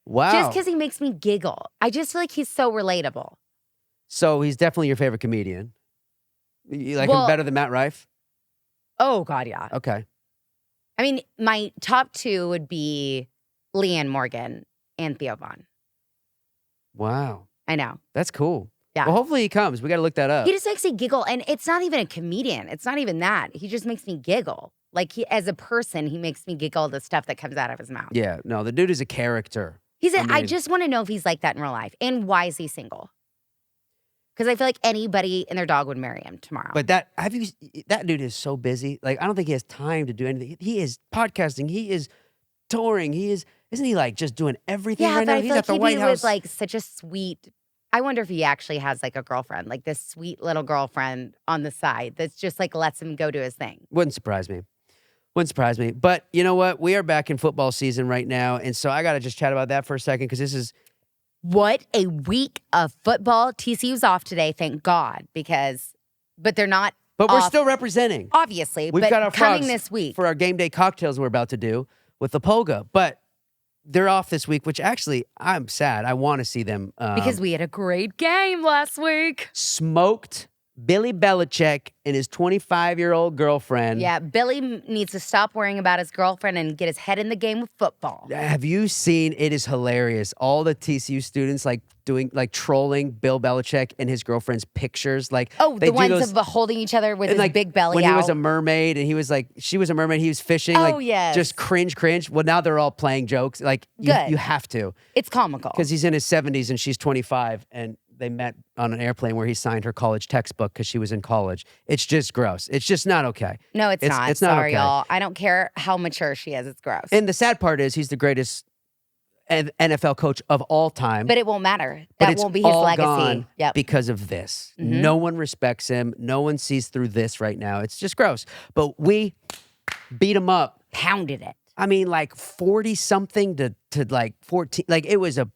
Wow. Just because he makes me giggle. I just feel like he's so relatable. So he's definitely your favorite comedian. You like Well- him better than Matt Rife? Oh, God, yeah. Okay. I mean, my top two would be Leanne Morgan and Theo Vaughn. Wow. I know. That's cool. Yeah. Well, hopefully he comes. We got to look that up. He just makes me giggle. And it's not even a comedian. It's not even that. He just makes me giggle. Like, as a person, he makes me giggle the stuff that comes out of his mouth. Yeah. No, the dude is a character. I just want to know if he's like that in real life. And why is he single? Because I feel like anybody and their dog would marry him tomorrow. But that dude is so busy. Like, I don't think he has time to do anything. He is podcasting. He is touring. Isn't he like just doing everything right now? I He's feel at the like White he'd be House. with like such a sweet. I wonder if he actually has like a girlfriend, like this sweet little girlfriend on the side that's just like lets him go do his thing. Wouldn't surprise me. But you know what? We are back in football season right now. And so I got to just chat about that for a second because this is. What a week of football. TCU's off today, thank God, but they're not. But we're off, still representing. obviously. We've but got our coming frogs this week for our game day cocktails we're about to do with the Pulga. But they're off this week, which actually I'm sad. I want to see them. because we had a great game last week. Smoked Billy Belichick and his 25-year-old girlfriend. Yeah, Billy needs to stop worrying about his girlfriend and get his head in the game with football. Have you seen? It is hilarious. All the TCU students trolling Bill Belichick and his girlfriend's pictures. Like, Oh, they the do ones those, of holding each other with and his big belly when out. he was a mermaid and he was like, she was a mermaid. He was fishing. Oh, like, yes. just cringe. Well, now they're all playing jokes. Like, Good. you have to. It's comical. Because he's in his 70s and she's 25, and they met on an airplane where he signed her college textbook because she was in college. It's just gross. It's just not okay. No, it's not. It's not Sorry, okay. y'all. I don't care how mature she is. It's gross. And the sad part is he's the greatest NFL coach of all time. But it won't matter. But That it's won't be his all legacy. gone Yep. because of this. Mhm. No one respects him. No one sees through this right now. It's just gross. But we beat him up. Pounded it. I mean, like 40-something to like 14. Like, it was a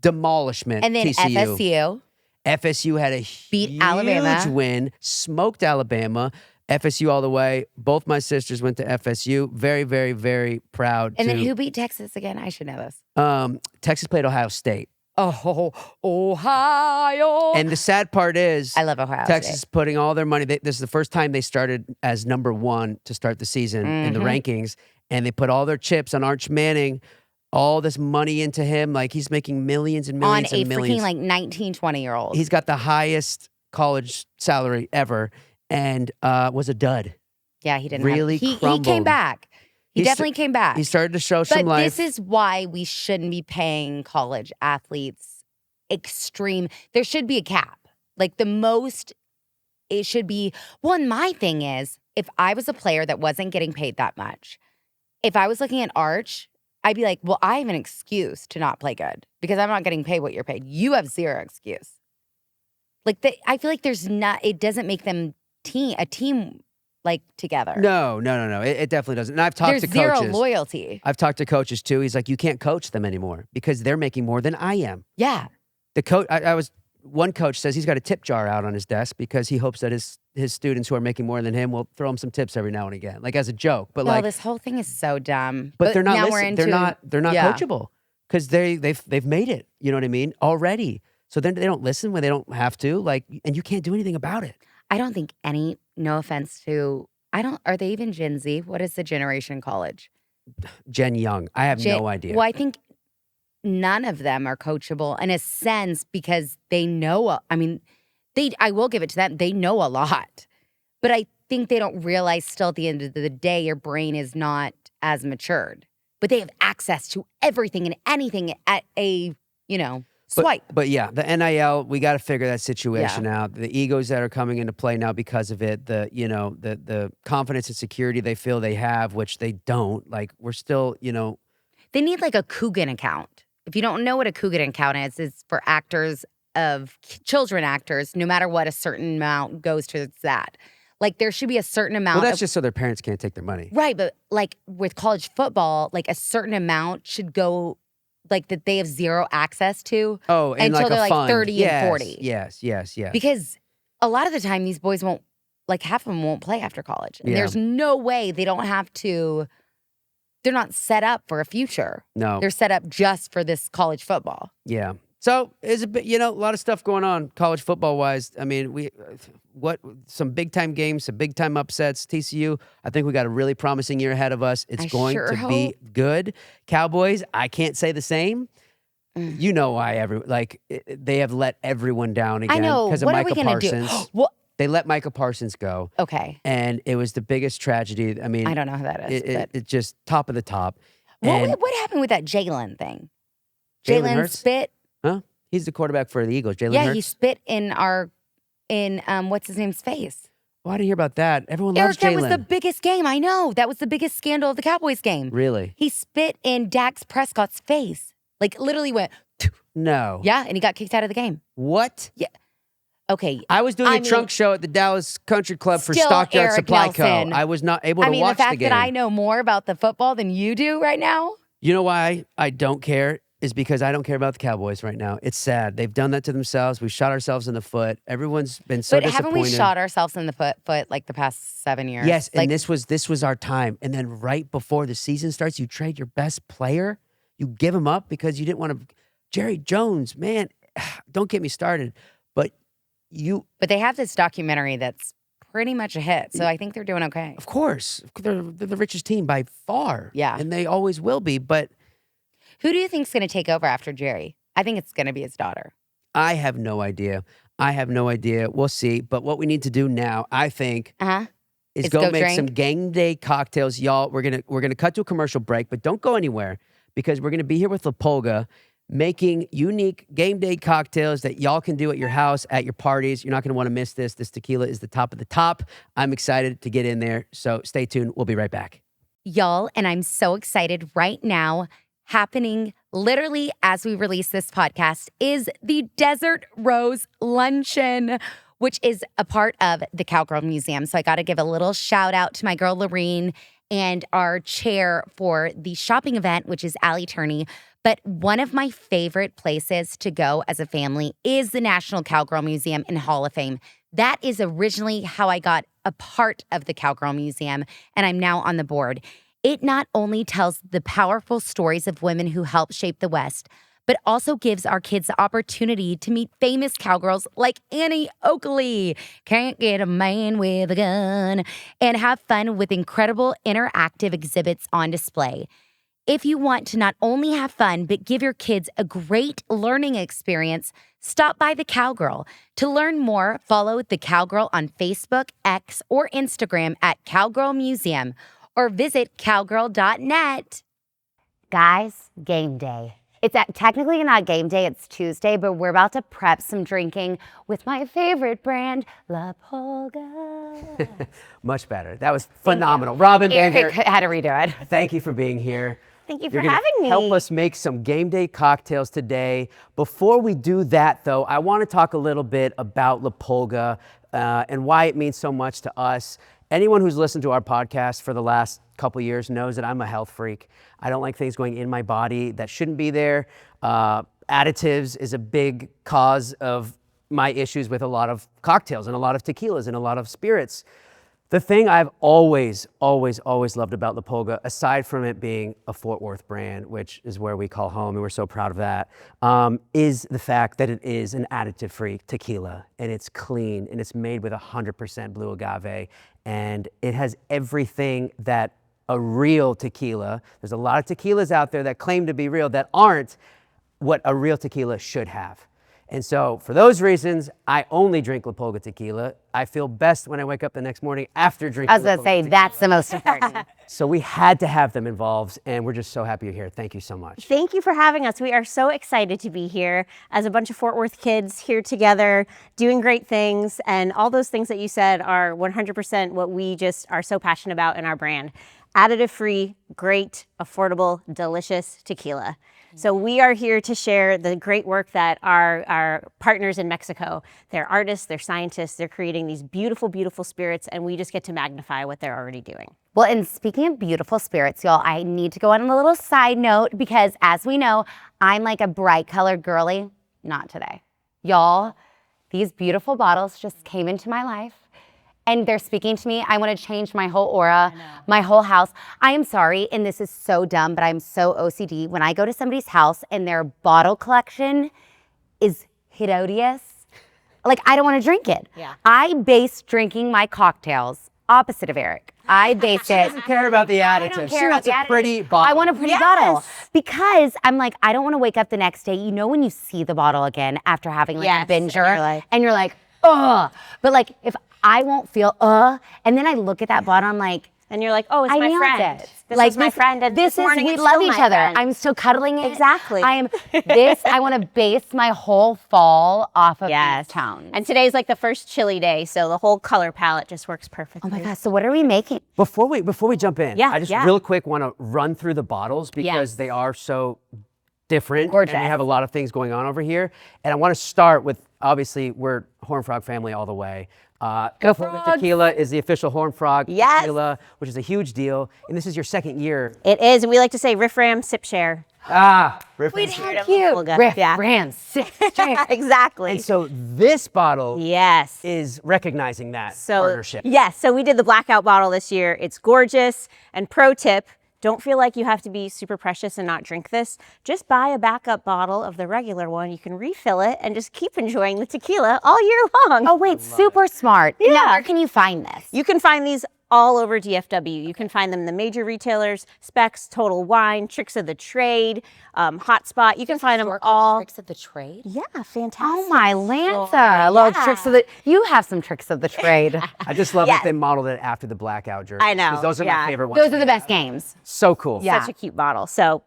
demolishment. And then TCU. FSU. FSU had a Beat huge Alabama. win, smoked Alabama. FSU all the way. Both my sisters went to FSU. Very, very, very proud. And then who beat Texas again? I should know this. Texas played Ohio State. Oh, Ohio. And the sad part is, I love Ohio Texas State. putting all their money. This is the first time they started as number one to start the season in the rankings, and they put all their chips on Arch Manning. All this money into him, like he's making millions and On millions a and millions. freaking like 19, 20-year-old. He's got the highest college salary ever, and was a dud. Yeah, he didn't really he crumbled. came back. He He definitely came back. He started to show some But life. this is why we shouldn't be paying college athletes extreme. There should be a cap. Like the most, it should be. Well, and my thing is, if I was a player that wasn't getting paid that much, if I was looking at Arch, I'd be like, well, I have an excuse to not play good because I'm not getting paid what you're paid. You have zero excuse. Like I feel like it doesn't make them a team like together. No. It definitely doesn't. And I've talked There's to zero coaches. loyalty. I've talked to coaches too. He's like, you can't coach them anymore because they're making more than I am. Yeah. The coach, one coach says he's got a tip jar out on his desk because he hopes that his students who are making more than him will throw him some tips every now and again, like as a joke. But No, like, this whole thing is so dumb. but they're not now listening. we're They're not yeah. coachable because they've made it. You know what I mean? Already. So then they don't listen when they don't have to. Like, and you can't do anything about it. I don't think no offense to, are they even Gen Z? What is the generation college? Jen Young, I have no idea. Well, I think none of them are coachable in a sense because they know, I will give it to them. They know a lot, but I think they don't realize still at the end of the day, your brain is not as matured, but they have access to everything and anything at a, swipe. But yeah, the NIL, we got to figure that situation out. The egos that are coming into play now because of it, the confidence and security they feel they have, which they don't. Like, we're still, They need like a Coogan account. If you don't know what a Coogan account is, it's for children actors, no matter what, a certain amount goes towards that. Like there should be a certain amount. Well, that's just so their parents can't take their money. Right, but like with college football, like a certain amount should go, like that they have zero access to. Oh, and until like they're a like fund. 30 and 40. Yes. Because a lot of the time these boys won't, like half of them won't play after college. And Yeah. there's no way they don't have to, they're not set up for a future. No. They're set up just for this college football. Yeah. So it's a bit, a lot of stuff going on college football wise. I mean, some big time games, some big time upsets. TCU, I think we got a really promising year ahead of us. It's I going sure to be good. Cowboys, I can't say the same. Mm. You know why they have let everyone down again I know. because of What are Micah we going to Parsons. do? What? They let Micah Parsons go, Okay. and it was the biggest tragedy. I mean, I don't know who that is. It just top of the top. What And happened with that Jalen thing? Jalen Jalen Hurts? spit. Huh? He's the quarterback for the Eagles. Jalen Yeah, Hurts? he spit in what's his name's face. Well, I didn't hear about that. Everyone loves Eric, that was the Jalen. biggest game. I know. That was the biggest scandal of the Cowboys game. Really? He spit in Dax Prescott's face. Like literally went, No. yeah, and he got kicked out of the game. What? Yeah. Okay. I was doing I a trunk mean, show at the Dallas Country Club for still Stockyard Eric Supply Nelson. Co. I was not able to I mean, watch the fact game. that I know more about the football than you do right now. You know why I don't care? Is because I don't care about the Cowboys right now. It's sad. They've done that to themselves. We shot ourselves in the foot. Everyone's been so But disappointed. haven't we shot ourselves in the foot like the past 7 years? Yes, like, and this was our time. And then right before the season starts, you trade your best player. You give him up because you didn't want to. Jerry Jones, man, don't get me started. But they have this documentary that's pretty much a hit. So I think they're doing okay. Of course, they're the richest team by far. Yeah. And they always will be. But Who do you think's going to take over after Jerry? I think it's going to be his daughter. I have no idea. We'll see. But what we need to do now, I think, is Is go go make drink? some game day cocktails, y'all. We're gonna cut to a commercial break, but don't go anywhere because we're gonna be here with La Pulga, making unique game day cocktails that y'all can do at your house, at your parties. You're not gonna want to miss this. This tequila is the top of the top. I'm excited to get in there. So stay tuned. We'll be right back. Y'all, and I'm so excited right now. Happening literally as we release this podcast is the Desert Rose Luncheon, which is a part of the Cowgirl Museum. So I got to give a little shout out to my girl, Lorene, and our chair for the shopping event, which is Allie Turney. But one of my favorite places to go as a family is the National Cowgirl Museum and Hall of Fame. That is originally how I got a part of the Cowgirl Museum, and I'm now on the board. It not only tells the powerful stories of women who helped shape the West, but also gives our kids the opportunity to meet famous cowgirls like Annie Oakley, Can't Get a Man with a Gun, and have fun with incredible interactive exhibits on display. If you want to not only have fun, but give your kids a great learning experience, stop by the Cowgirl. To learn more, follow the Cowgirl on Facebook, X, or Instagram at Cowgirl Museum, or visit cowgirl.net. Guys, game day. It's technically not game day, it's Tuesday, but we're about to prep some drinking with my favorite brand, La Pulga. Much better. That was phenomenal. Robin, Eric had to redo it. thank you for being here. Thank you for You're gonna having me. help us make some game day cocktails today. Before we do that, though, I want to talk a little bit about La Pulga and why it means so much to us. Anyone who's listened to our podcast for the last couple years knows that I'm a health freak. I don't like things going in my body that shouldn't be there. Additives is a big cause of my issues with a lot of cocktails and a lot of tequilas and a lot of spirits. The thing I've always loved about La Pulga, aside from it being a Fort Worth brand, which is where we call home, and we're so proud of that, is the fact that it is an additive-free tequila, and it's clean, and it's made with 100% blue agave, and it has everything that a real tequila, there's a lot of tequilas out there that claim to be real that aren't what a real tequila should have. And so for those reasons, I only drink La Pulga tequila. I feel best when I wake up the next morning after drinking I was La going to Pulga say, tequila. that's the most important. So we had to have them involved, and we're just so happy you're here. Thank you so much. Thank you for having us. We are so excited to be here as a bunch of Fort Worth kids here together, doing great things. And all those things that you said are 100% what we just are so passionate about in our brand. Additive-free, great, affordable, delicious tequila. So we are here to share the great work that our partners in Mexico, they're artists, they're scientists, they're creating these beautiful, beautiful spirits, and we just get to magnify what they're already doing. Well, and speaking of beautiful spirits, y'all, I need to go on a little side note because as we know, I'm like a bright colored girly. Not today. Y'all, these beautiful bottles just came into my life. And they're speaking to me. I want to change my whole aura, my whole house. I am sorry, and this is so dumb, but I'm so OCD. When I go to somebody's house and their bottle collection is hideous, like I don't want to drink it. Yeah. I base drinking my cocktails opposite of Eric. I base it. Doesn't care about the additives. don't She care about wants the a additives. pretty bottle. I want a pretty bottle because I'm like, I don't want to wake up the next day. You know when you see the bottle again after having like Yes, a binger and you're like, ugh. But like if I won't feel and then I look at that bottle, I'm like, and you're like, oh, it's I my nailed friend. it. This is my friend, and this this morning we it's love still each my other. friend. I'm still cuddling it. Exactly. I want to base my whole fall off of Yes. these tones. And today's like the first chilly day, so the whole color palette just works perfectly. Oh my gosh, so what are we making? Before we jump in, Yeah, I just yeah. real quick want to run through the bottles because they are so different. Gorgeous. And we have a lot of things going on over here. And I want to start with, obviously, we're Horn Frog family all the way. Go Pulga Frogs. Tequila is the official Horn Frog Yes. tequila, which is a huge deal. And this is your second year. It is, and we like to say riff ram, sip share. Reference. How cute. Pulga. Riff, Yeah. Rams. Exactly. And so this bottle Yes. is recognizing that So partnership. yes, so we did the blackout bottle this year. It's gorgeous. And pro tip, don't feel like you have to be super precious and not drink this. Just buy a backup bottle of the regular one. You can refill it and just keep enjoying the tequila all year long. Oh wait, super smart. Now, Yeah. where can you find this? You can find these all over DFW. You can find them in the major retailers, Specs, Total Wine, Tricks of the Trade, Hotspot. You can find them all. Tricks of the trade. Yeah, fantastic. Oh my Lanta! I love yeah. tricks of the. You have some tricks of the trade. I just love Yes. that they modeled it after the blackout jersey. I know, 'Cause those are yeah. my favorite ones. Those are the best games. So cool. Yeah. Such a cute bottle. So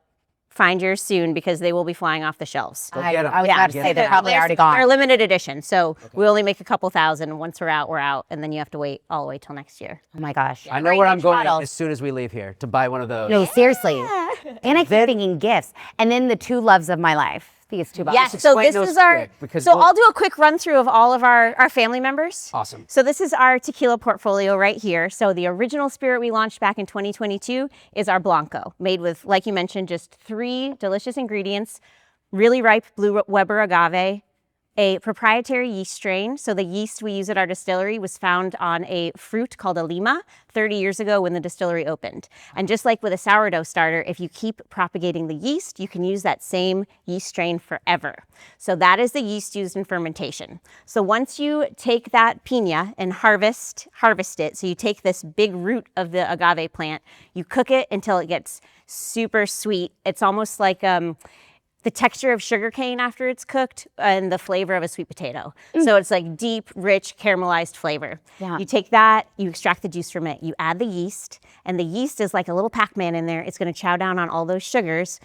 find yours soon because they will be flying off the shelves. get 'em. I was Yeah. about to say they're probably already They're gone. limited edition, so we only make a couple thousand. Once we're out, and then you have to wait all the way till next year. Oh my gosh. I know where I'm going bottles. as soon as we leave here to buy one of those. No, seriously. And I keep thinking gifts. And then the two loves of my life. These two bottles. Yes, so explain this those is our. quick, because So we'll- I'll do a quick run through of all of our family members. Awesome. So this is our tequila portfolio right here. So the original spirit we launched back in 2022 is our Blanco, made with, like you mentioned, just 3 delicious ingredients: really ripe Blue Weber agave, a proprietary yeast strain. So the yeast we use at our distillery was found on a fruit called a lima 30 years ago when the distillery opened. And just like with a sourdough starter, if you keep propagating the yeast, you can use that same yeast strain forever. So that is the yeast used in fermentation. So once you take that piña and harvest it, so you take this big root of the agave plant, you cook it until it gets super sweet. It's almost like the texture of sugar cane after it's cooked and the flavor of a sweet potato. So it's like deep, rich, caramelized flavor. Yeah. You take that, you extract the juice from it, you add the yeast, and the yeast is like a little Pac-Man in there. It's gonna chow down on all those sugars,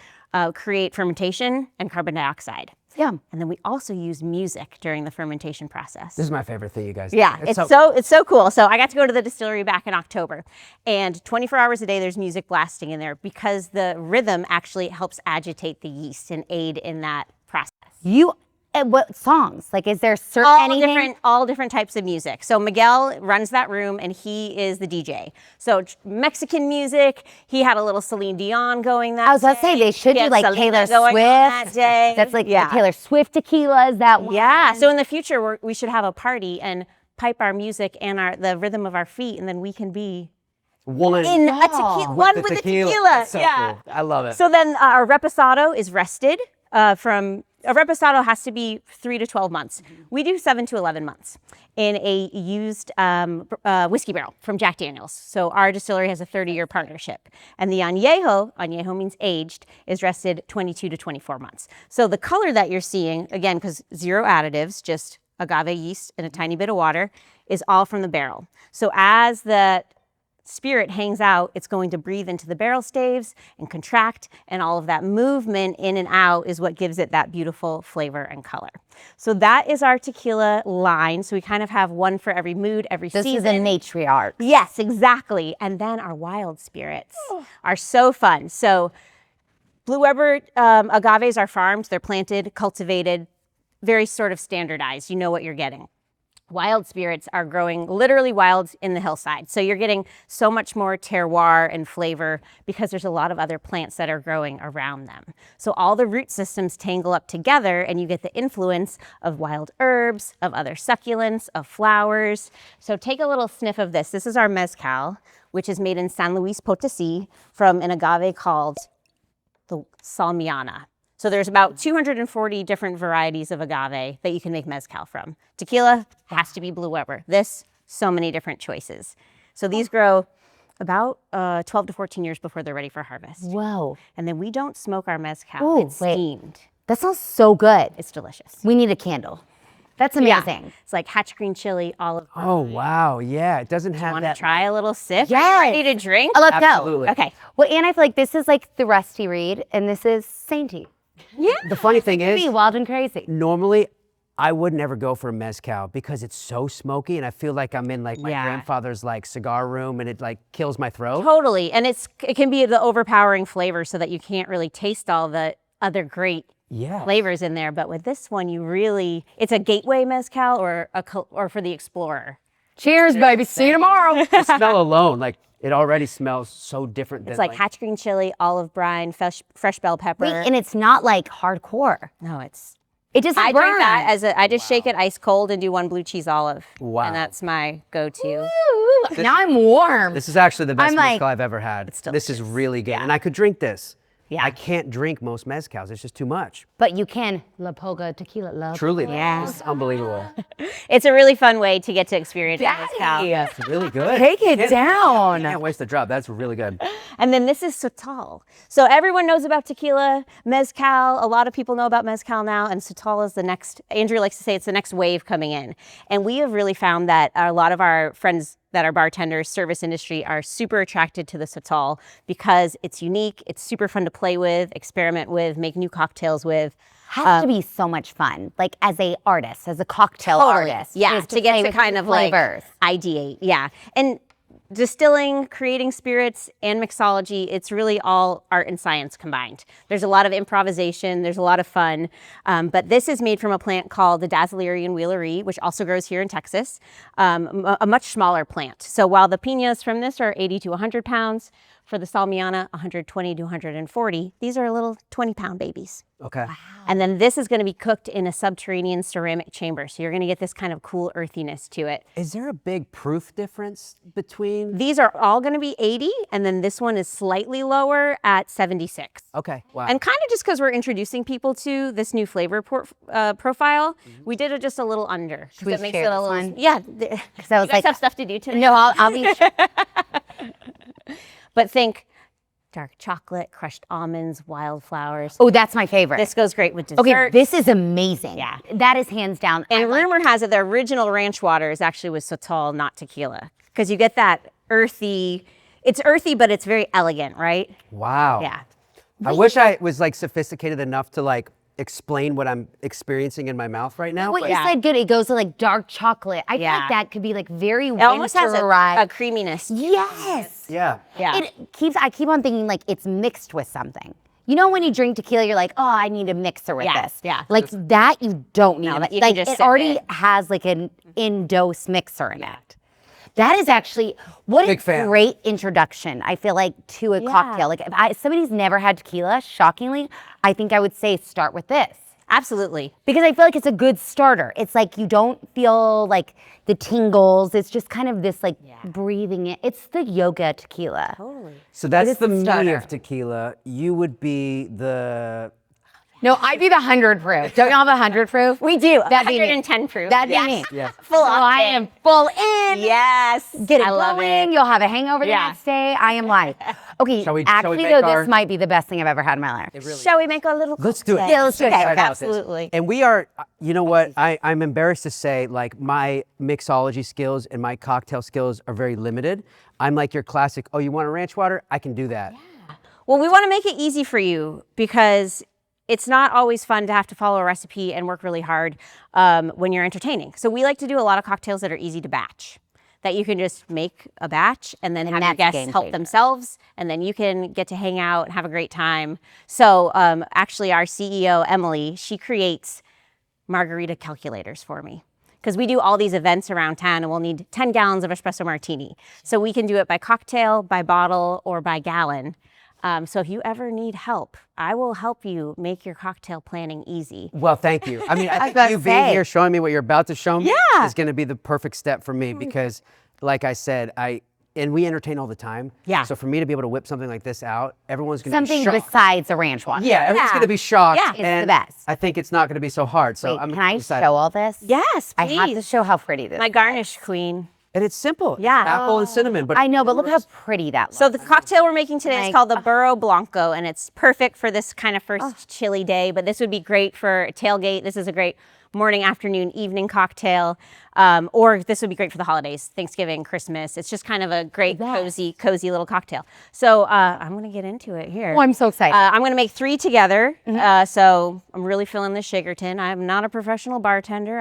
create fermentation and carbon dioxide. Yeah. And then we also use music during the fermentation process. This is my favorite thing, you guys. Yeah, it's so cool. So I got to go to the distillery back in October, and 24 hours a day there's music blasting in there because the rhythm actually helps agitate the yeast and aid in that process. What songs? Like, is there certain anything? All different types of music. So Miguel runs that room and he is the DJ. So Mexican music, he had a little Celine Dion going that I was about to say day. they should He do had like Selena Taylor going on that Swift. day. That's like Yeah. the Taylor Swift tequila. Is that one? Yeah. So in the future, we should have a party and pipe our music and the rhythm of our feet, and then we can be One in a tequila, one with the tequila. That's so Yeah. cool. I love it. So then our reposado is rested from. A reposado has to be 3 to 12 months. We do 7 to 11 months in a used whiskey barrel from Jack Daniels. So our distillery has a 30-year partnership. And the añejo means aged, is rested 22 to 24 months. So the color that you're seeing, again, because 0 additives, just agave yeast and a tiny bit of water, is all from the barrel. So as the spirit hangs out, it's going to breathe into the barrel staves and contract, and all of that movement in and out is what gives it that beautiful flavor and color. So that is our tequila line. So we kind of have one for every mood, every This season. is a matriarch. Yes, exactly. And then our wild spirits are so fun. So Blue Weber agaves are farmed, they're planted, cultivated, very sort of standardized. You know what you're getting. Wild spirits are growing literally wild in the hillside. So you're getting so much more terroir and flavor because there's a lot of other plants that are growing around them. So all the root systems tangle up together and you get the influence of wild herbs, of other succulents, of flowers. So take a little sniff of this. This is our mezcal, which is made in San Luis Potosí from an agave called the Salmiana. So there's about 240 different varieties of agave that you can make mezcal from. Tequila has to be Blue Weber. This, so many different choices. So these grow about 12 to 14 years before they're ready for harvest. Whoa. And then we don't smoke our mezcal. Ooh, it's wait. steamed. That sounds so good. It's delicious. We need a candle. That's amazing. It's like hatch green chili, olive. Oh, wow. Yeah. It doesn't have Want to that. try a little sip? Yes. Ready to drink? Let's Absolutely. go. Okay. Well, and I feel like this is like the Rusty Reed, and this is Sainty. Yeah. The funny thing is, Be wild and crazy. normally I would never go for a mezcal because it's so smoky and I feel like I'm in like my Yeah. grandfather's like cigar room and it like kills my throat. Totally. And it can be the overpowering flavor so that you can't really taste all the other great Yeah. flavors in there. But with this one, it's a gateway mezcal or for the explorer. Cheers, baby. See you tomorrow. The smell alone, like it already smells so different than It's like hatch green chili, olive brine, fresh bell pepper. Wait, and it's not like hardcore. No, it's. It doesn't I burn. drink that I just shake it ice cold and do 1 blue cheese olive. Wow. And that's my go-to. Ooh, now I'm warm. This is actually the best I'm like- mezcal I've ever had. This is delicious. really good. And I could drink this. Yeah. I can't drink most mezcals. It's just too much. But you can. La Pulga Tequila. Love. Truly. Yeah. It's unbelievable. It's a really fun way to get to experience mezcal. It's really good. Take it down. Can't waste a drop. That's really good. And then this is Sotol. So everyone knows about tequila, mezcal. A lot of people know about mezcal now, and Sotol is the next. Andrew likes to say it's the next wave coming in. And we have really found that a lot of our friends that are bartenders, service industry, are super attracted to the Sotol because it's unique, it's super fun to play with, experiment with, make new cocktails with. Has to be so much fun. Like as a artist, as a cocktail artist. Yeah, is to get play to with kind of like flavors. ideate. Yeah. And distilling, creating spirits, and mixology, it's really all art and science combined. There's a lot of improvisation, there's a lot of fun, but this is made from a plant called the Dazzlerian Wheelery, which also grows here in Texas, a much smaller plant. So while the piñas from this are 80 to 100 pounds, for the Salmiana, 120 to 140, these are little 20-pound babies. Okay. And then this is going to be cooked in a subterranean ceramic chamber. So you're going to get this kind of cool earthiness to it. Is there a big proof difference between? These are all going to be 80, and then this one is slightly lower at 76. Okay. Wow. And kind of just because we're introducing people to this new flavor profile, we did it just a little under. Should we That makes share it a this little, one? Yeah. Because I was You guys like, have stuff to do today. no, I'll be. But think dark chocolate, crushed almonds, wildflowers. Oh, that's my favorite. This goes great with dessert. Okay, this is amazing. Yeah. That is hands down. And I like- rumor has it the original ranch water is actually with Sotol, not tequila. Because you get that earthy, it's earthy, but it's very elegant, right? Wow. Yeah. I wish I was like sophisticated enough to like explain what I'm experiencing in my mouth right now. What but- you said good. It goes to like dark chocolate. I feel Yeah. like that could be like very It almost has a winterized. creaminess. Yes. Yeah. Yeah. I keep on thinking like it's mixed with something. You know when you drink tequila, you're like, oh, I need a mixer with Yeah, this. yeah. Like that you don't need. No, a- that you can like just it sip already it. has like an in-dose mixer in it. That is actually what Big a fan. great introduction. I feel like to a cocktail. Like if somebody's never had tequila, shockingly, I think I would say start with this. Absolutely. Because I feel like it's a good starter. It's like you don't feel like the tingles. It's just kind of this like breathing it. It's the yoga tequila. So that's is the the me starter. of tequila. You would be the. No, I'd be the 100 proof. Don't y'all have 100 proof? We do. That'd be me. 110 proof. That'd Yes. be me. Yeah. Full So I octane. am full in. Yes. Get it I love going. it. You'll have a hangover the Yeah. next day. I am live. Okay, Shall we actually make though, our- this might be the best thing I've ever had in my life. Shall we make a little Let's do it. cocktail? Yeah, let's do it. Okay, Start out with this. absolutely. And we are, you know what? I'm embarrassed to say, like, my mixology skills and my cocktail skills are very limited. I'm like your classic, oh, you want a ranch water? I can do that. Well, we want to make it easy for you because it's not always fun to have to follow a recipe and work really hard when you're entertaining. So we like to do a lot of cocktails that are easy to batch, that you can just make a batch and then have your that's a guests game help changer. themselves, and then you can get to hang out and have a great time. So actually our CEO, Emily, she creates margarita calculators for me. Because we do all these events around town and we'll need 10 gallons of espresso martini. So we can do it by cocktail, by bottle, or by gallon. So if you ever need help, I will help you make your cocktail planning easy. Well, thank you. I mean, I was think about to you being say. here, showing me what you're about to show me Yeah. is going to be the perfect step for me because, like I said, and we entertain all the time. Yeah. So for me to be able to whip something like this out, everyone's going to Something be shocked. besides a ranch water. Yeah, everyone's Yeah. going to be shocked. Yeah. It's the and best. I think it's not going to be so hard. So Wait, I'm can I excited. show all this? Yes, I please. have to show how pretty this My is. garnish queen. And it's simple. It's Yeah. apple and cinnamon. But I know, but look how pretty that looks. So the cocktail we're making today is Like, called the Burro Blanco, and it's perfect for this kind of first chilly day, but this would be great for a tailgate. This is a great morning, afternoon, evening cocktail. Or this would be great for the holidays, Thanksgiving, Christmas. It's just kind of a great, cozy little cocktail. So I'm going to get into it here. Oh, I'm so excited. I'm going to make 3 together. So I'm really feeling the Shakerton. I'm not a professional bartender.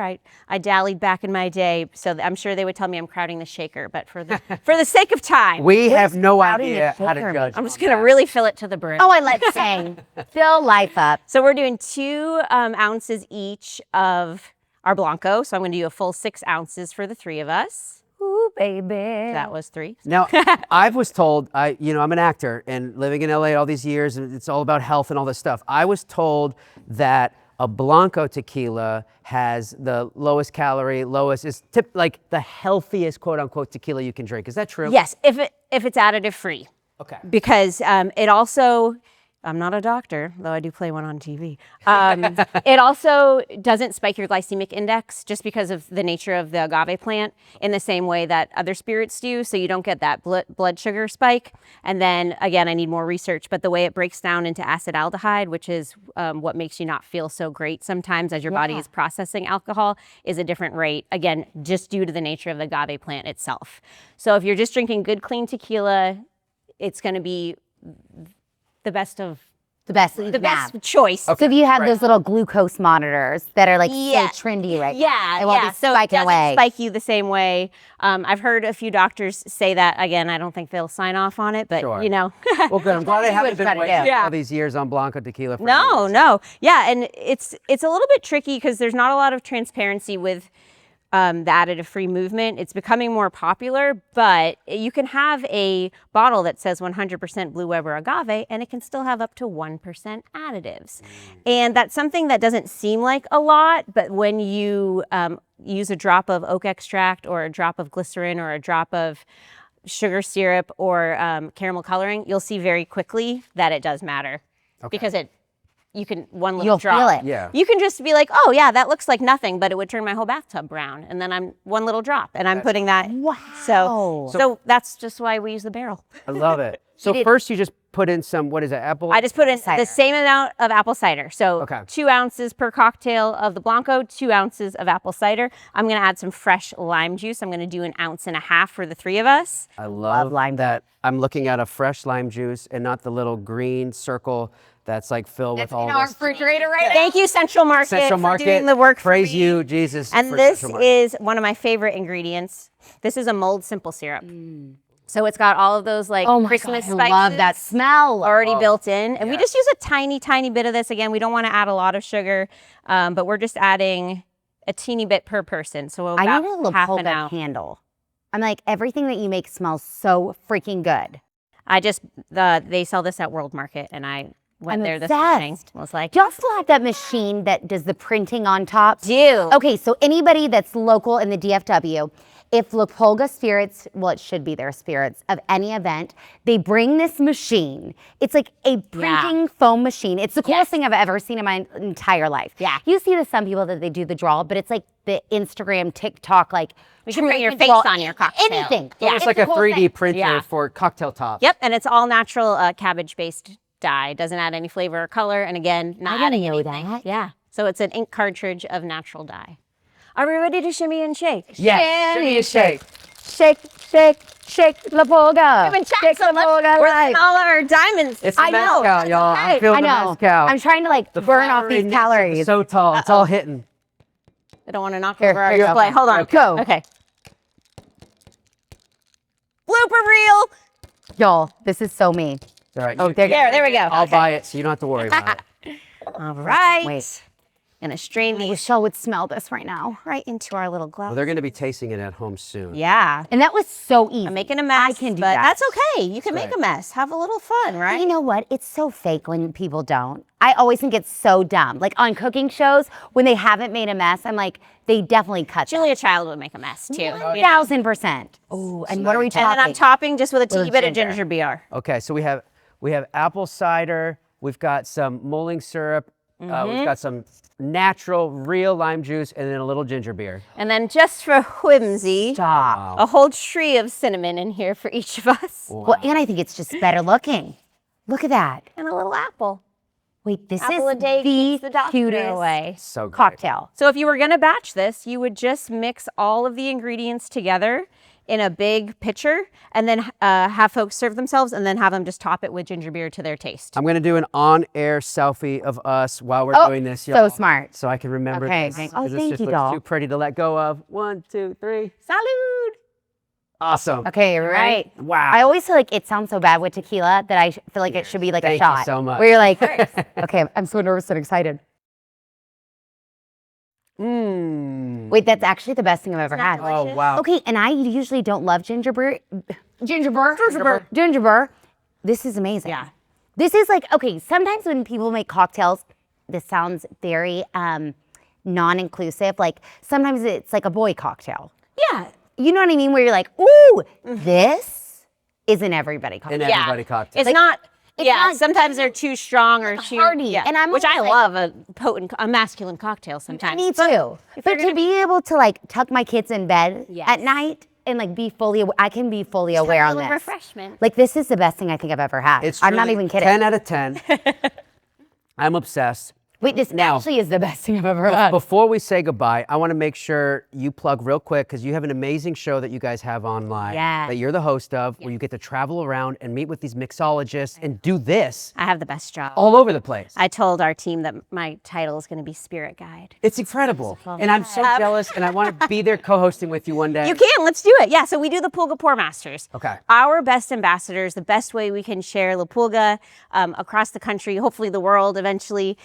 I dallied back in my day, so I'm sure they would tell me I'm crowding the shaker. But for the sake of time, We have no idea how to shaker judge. I'm just going to really fill it to the brim. Oh, I like saying, fill life up. So we're doing 2 ounces each of our Blanco. So I'm going to do a full 6 ounces for the 3 of us. Ooh, baby. That was 3. Now, I was told, I'm an actor and living in LA all these years, and it's all about health and all this stuff. I was told that a Blanco tequila has the lowest calorie, like the healthiest quote unquote tequila you can drink. Is that true? Yes, if it's additive free. Okay. Because it also, I'm not a doctor, though I do play one on TV. It also doesn't spike your glycemic index just because of the nature of the agave plant in the same way that other spirits do. So you don't get that blood sugar spike. And then again, I need more research, but the way it breaks down into acetaldehyde, which is what makes you not feel so great sometimes as your body is processing alcohol, is a different rate. Again, just due to the nature of the agave plant itself. So if you're just drinking good, clean tequila, it's going to be the best choice. So if you have those little glucose monitors that are like so trendy right now, it won't be spiking away. Spike you the same way. I've heard a few doctors say that. Again, I don't think they'll sign off on it, but you know. Well, good. I'm glad I haven't been waiting all these years on Blanco tequila. No. Yeah, and it's a little bit tricky because there's not a lot of transparency with the additive-free movement. It's becoming more popular, but you can have a bottle that says 100% Blue Weber agave, and it can still have up to 1% additives. And that's something that doesn't seem like a lot, but when you use a drop of oak extract or a drop of glycerin or a drop of sugar syrup or caramel coloring, you'll see very quickly that it does matter. Because you can one drop. Feel it. Yeah. You can just be like, oh yeah, that looks like nothing, but it would turn my whole bathtub brown. And then I'm one little drop, and I'm putting that. Wow. So that's just why we use the barrel. I love it. So first you just put in some, what is it, apple? I just put in the same amount of apple cider. So 2 ounces per cocktail of the Blanco, 2 ounces of apple cider. I'm going to add some fresh lime juice. I'm going to do 1.5 ounces for the 3 of us. I love lime that. I'm looking at a fresh lime juice and not the little green circle that's like filled with all in our this. refrigerator right now. Thank you, Central Market, for doing the work for Praise me. you, Jesus. And this is one of my favorite ingredients. This is a mulled simple syrup. So it's got all of those like Christmas spices. I love that smell. Already built in. And we just use a tiny, tiny bit of this. Again, we don't want to add a lot of sugar, but we're just adding a teeny bit per person. So about I need a half an Pulga ounce. handle. I'm like, everything that you make smells so freaking good. They sell this at World Market, and I went there this morning. Was like, do y'all still have that machine that does the printing on top? Do. Okay, so anybody that's local in the DFW, if La Pulga Spirits, well, it should be their spirits of any event, they bring this machine. It's like a printing foam machine. It's the coolest thing I've ever seen in my entire life. Yeah. You see some people that they do the draw, but it's like the Instagram, TikTok, like you can put your face on your cocktail. Anything. Yeah. It's like a 3D printer for cocktail tops. Yep, and it's all natural cabbage-based dye. Doesn't add any flavor or color, and again, not adding anything. That. Yeah, so it's an ink cartridge of natural dye. Are we ready to shimmy and shake? Yes, shimmy and shake. Shake, shake, shake La Pulga. We've been chatting so much. We're letting all our diamonds. It's the mezcal, y'all. I'm feeling the mezcal. I'm trying to like burn off these calories. So tall. It's all hitting. I don't want to knock over our display. Hold on. Go. Okay. Blooper reel. Y'all, this is so me. All right. Oh, there we go. I'll buy it, so you don't have to worry about it. All right. Wait. Gonna strain I these wish y'all would smell this right now. right into our little glass. Well, they're going to be tasting it at home soon. Yeah. And that was so easy. I'm making a mess, I can do but that. that's okay. You can make a mess. Have a little fun, But right? you know what? It's so fake when people don't. I always think it's so dumb. Like on cooking shows, when they haven't made a mess, I'm like, they definitely cut that. Julia Child would make a mess too. 1,000%. Oh, and what are we topping? And then I'm topping just with a teeny bit of ginger beer. Okay, so we have apple cider. We've got some mulling syrup. We've got some natural, real lime juice, and then a little ginger beer. And then just for whimsy, Stop. a whole tree of cinnamon in here for each of us. Well, and I think it's just better looking. Look at that. And a little apple. Wait, this Apple is a day keeps the the doctor cutest away. So good. cocktail. So if you were going to batch this, you would just mix all of the ingredients together in a big pitcher and then have folks serve themselves and then have them just top it with ginger beer to their taste. I'm gonna do an on-air selfie of us while we're doing this. So y'all, smart. So I can remember Okay, this. thank- 'cause oh, this thank just you, looks doll. too pretty to let go of. 1, 2, 3. Salud! Awesome. Okay, you're right. Wow. I always feel like it sounds so bad with tequila that I feel like it should be like Thank a you shot. so much. Where you're like, okay, I'm so nervous and excited. Mmm. Wait, that's actually the best thing I've ever had. Oh, wow. Okay, and I usually don't love ginger beer. Ginger beer. This is amazing. Yeah. This is like, okay, sometimes when people make cocktails, this sounds very non-inclusive. Like sometimes it's like a boy cocktail. Yeah. You know what I mean? Where you're like, ooh, this is an everybody cocktail. An everybody cocktail. It's not. it's Yeah, not- sometimes they're too strong or too hearty, yeah. and I'm which I always love a potent, a masculine cocktail sometimes. Me too. But to be able to like tuck my kids in bed Yes. at night and like be fully, I can be fully aware have a on little this. refreshment. Like this is the best thing I think I've ever had. I'm not really even kidding. 10 out of 10. I'm obsessed. Wait, this Now- actually is the best thing I've ever had. Before we say goodbye, I want to make sure you plug real quick because you have an amazing show that you guys have online Yeah. that you're the host of, where you get to travel around and meet with these mixologists and do this I have the best job. all over the place. I told our team that my title is going to be Spirit Guide. It's incredible. And I'm so jealous and I want to be there co-hosting with you one day. You can. Let's do it. Yeah. So we do the Pulga Pour Masters. Okay. Our best ambassadors, the best way we can share La Pulga across the country, hopefully the world eventually,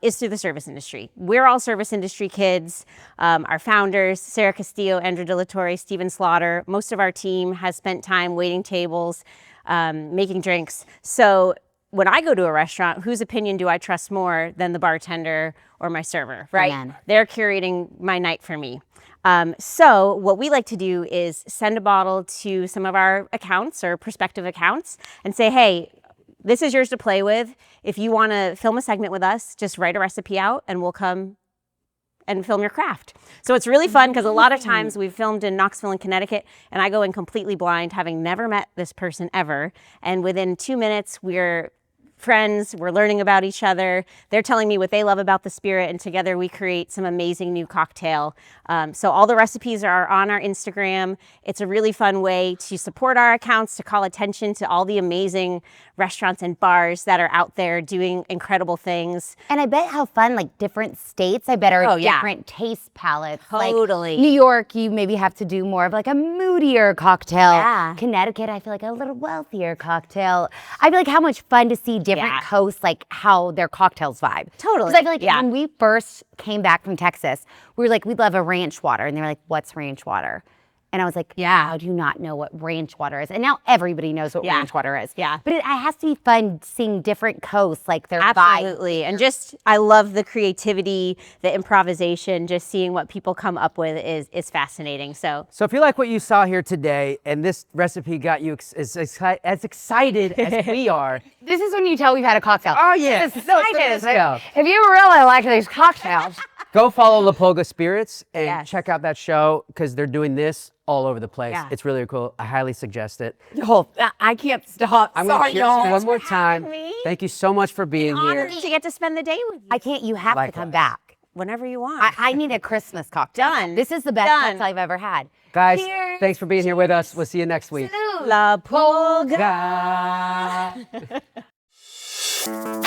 is through the service industry. We're all service industry kids. Our founders, Sarah Castillo, Andrew De La Torre, Stephen Slaughter, most of our team has spent time waiting tables, making drinks. So when I go to a restaurant, whose opinion do I trust more than the bartender or my server, right? Amen. They're curating my night for me. So what we like to do is send a bottle to some of our accounts or prospective accounts and say, hey, this is yours to play with. If you want to film a segment with us, just write a recipe out and we'll come and film your craft. So it's really fun because a lot of times we've filmed in Knoxville and Connecticut and I go in completely blind, having never met this person ever. And within 2 minutes, we're friends, we're learning about each other. They're telling me what they love about the spirit, and together we create some amazing new cocktail. So all the recipes are on our Instagram. It's a really fun way to support our accounts, to call attention to all the amazing restaurants and bars that are out there doing incredible things. And I bet how fun, like different states, I bet are Oh, yeah. different taste palettes. Totally. Like New York, you maybe have to do more of like a moodier cocktail. Yeah. Connecticut, I feel like a little wealthier cocktail. I feel like how much fun to see different Yeah. coasts, like how their cocktails vibe. Totally. Because I feel like Yeah. when we first came back from Texas, we were like, we'd love a ranch water. And they were like, what's ranch water? And I was like, Yeah. how do you not know what ranch water is? And now everybody knows what Yeah. ranch water is. Yeah. But it has to be fun seeing different coasts, like their vibe. Absolutely. And just, I love the creativity, the improvisation, just seeing what people come up with is fascinating. So So if you like what you saw here today and this recipe got you as excited as we are, This is when you tell we've had a cocktail. oh yeah, This is so let's excited. go. If you really like these cocktails, Go follow La Pulga Spirits and Yes. check out that show because they're doing this all over the place. Yeah. It's really cool. I highly suggest it. I can't stop. I'm going to cheers y'all. you one more time. me. Thank you so much for being here. honored to get to spend the day with you I can't. You have to come Likewise. back. whenever you want. I need a Christmas cocktail. Done. This is the best Done. cocktail I've ever had. Guys, Cheers. thanks for being here with us. We'll see you next week. La Pulga. Pulga.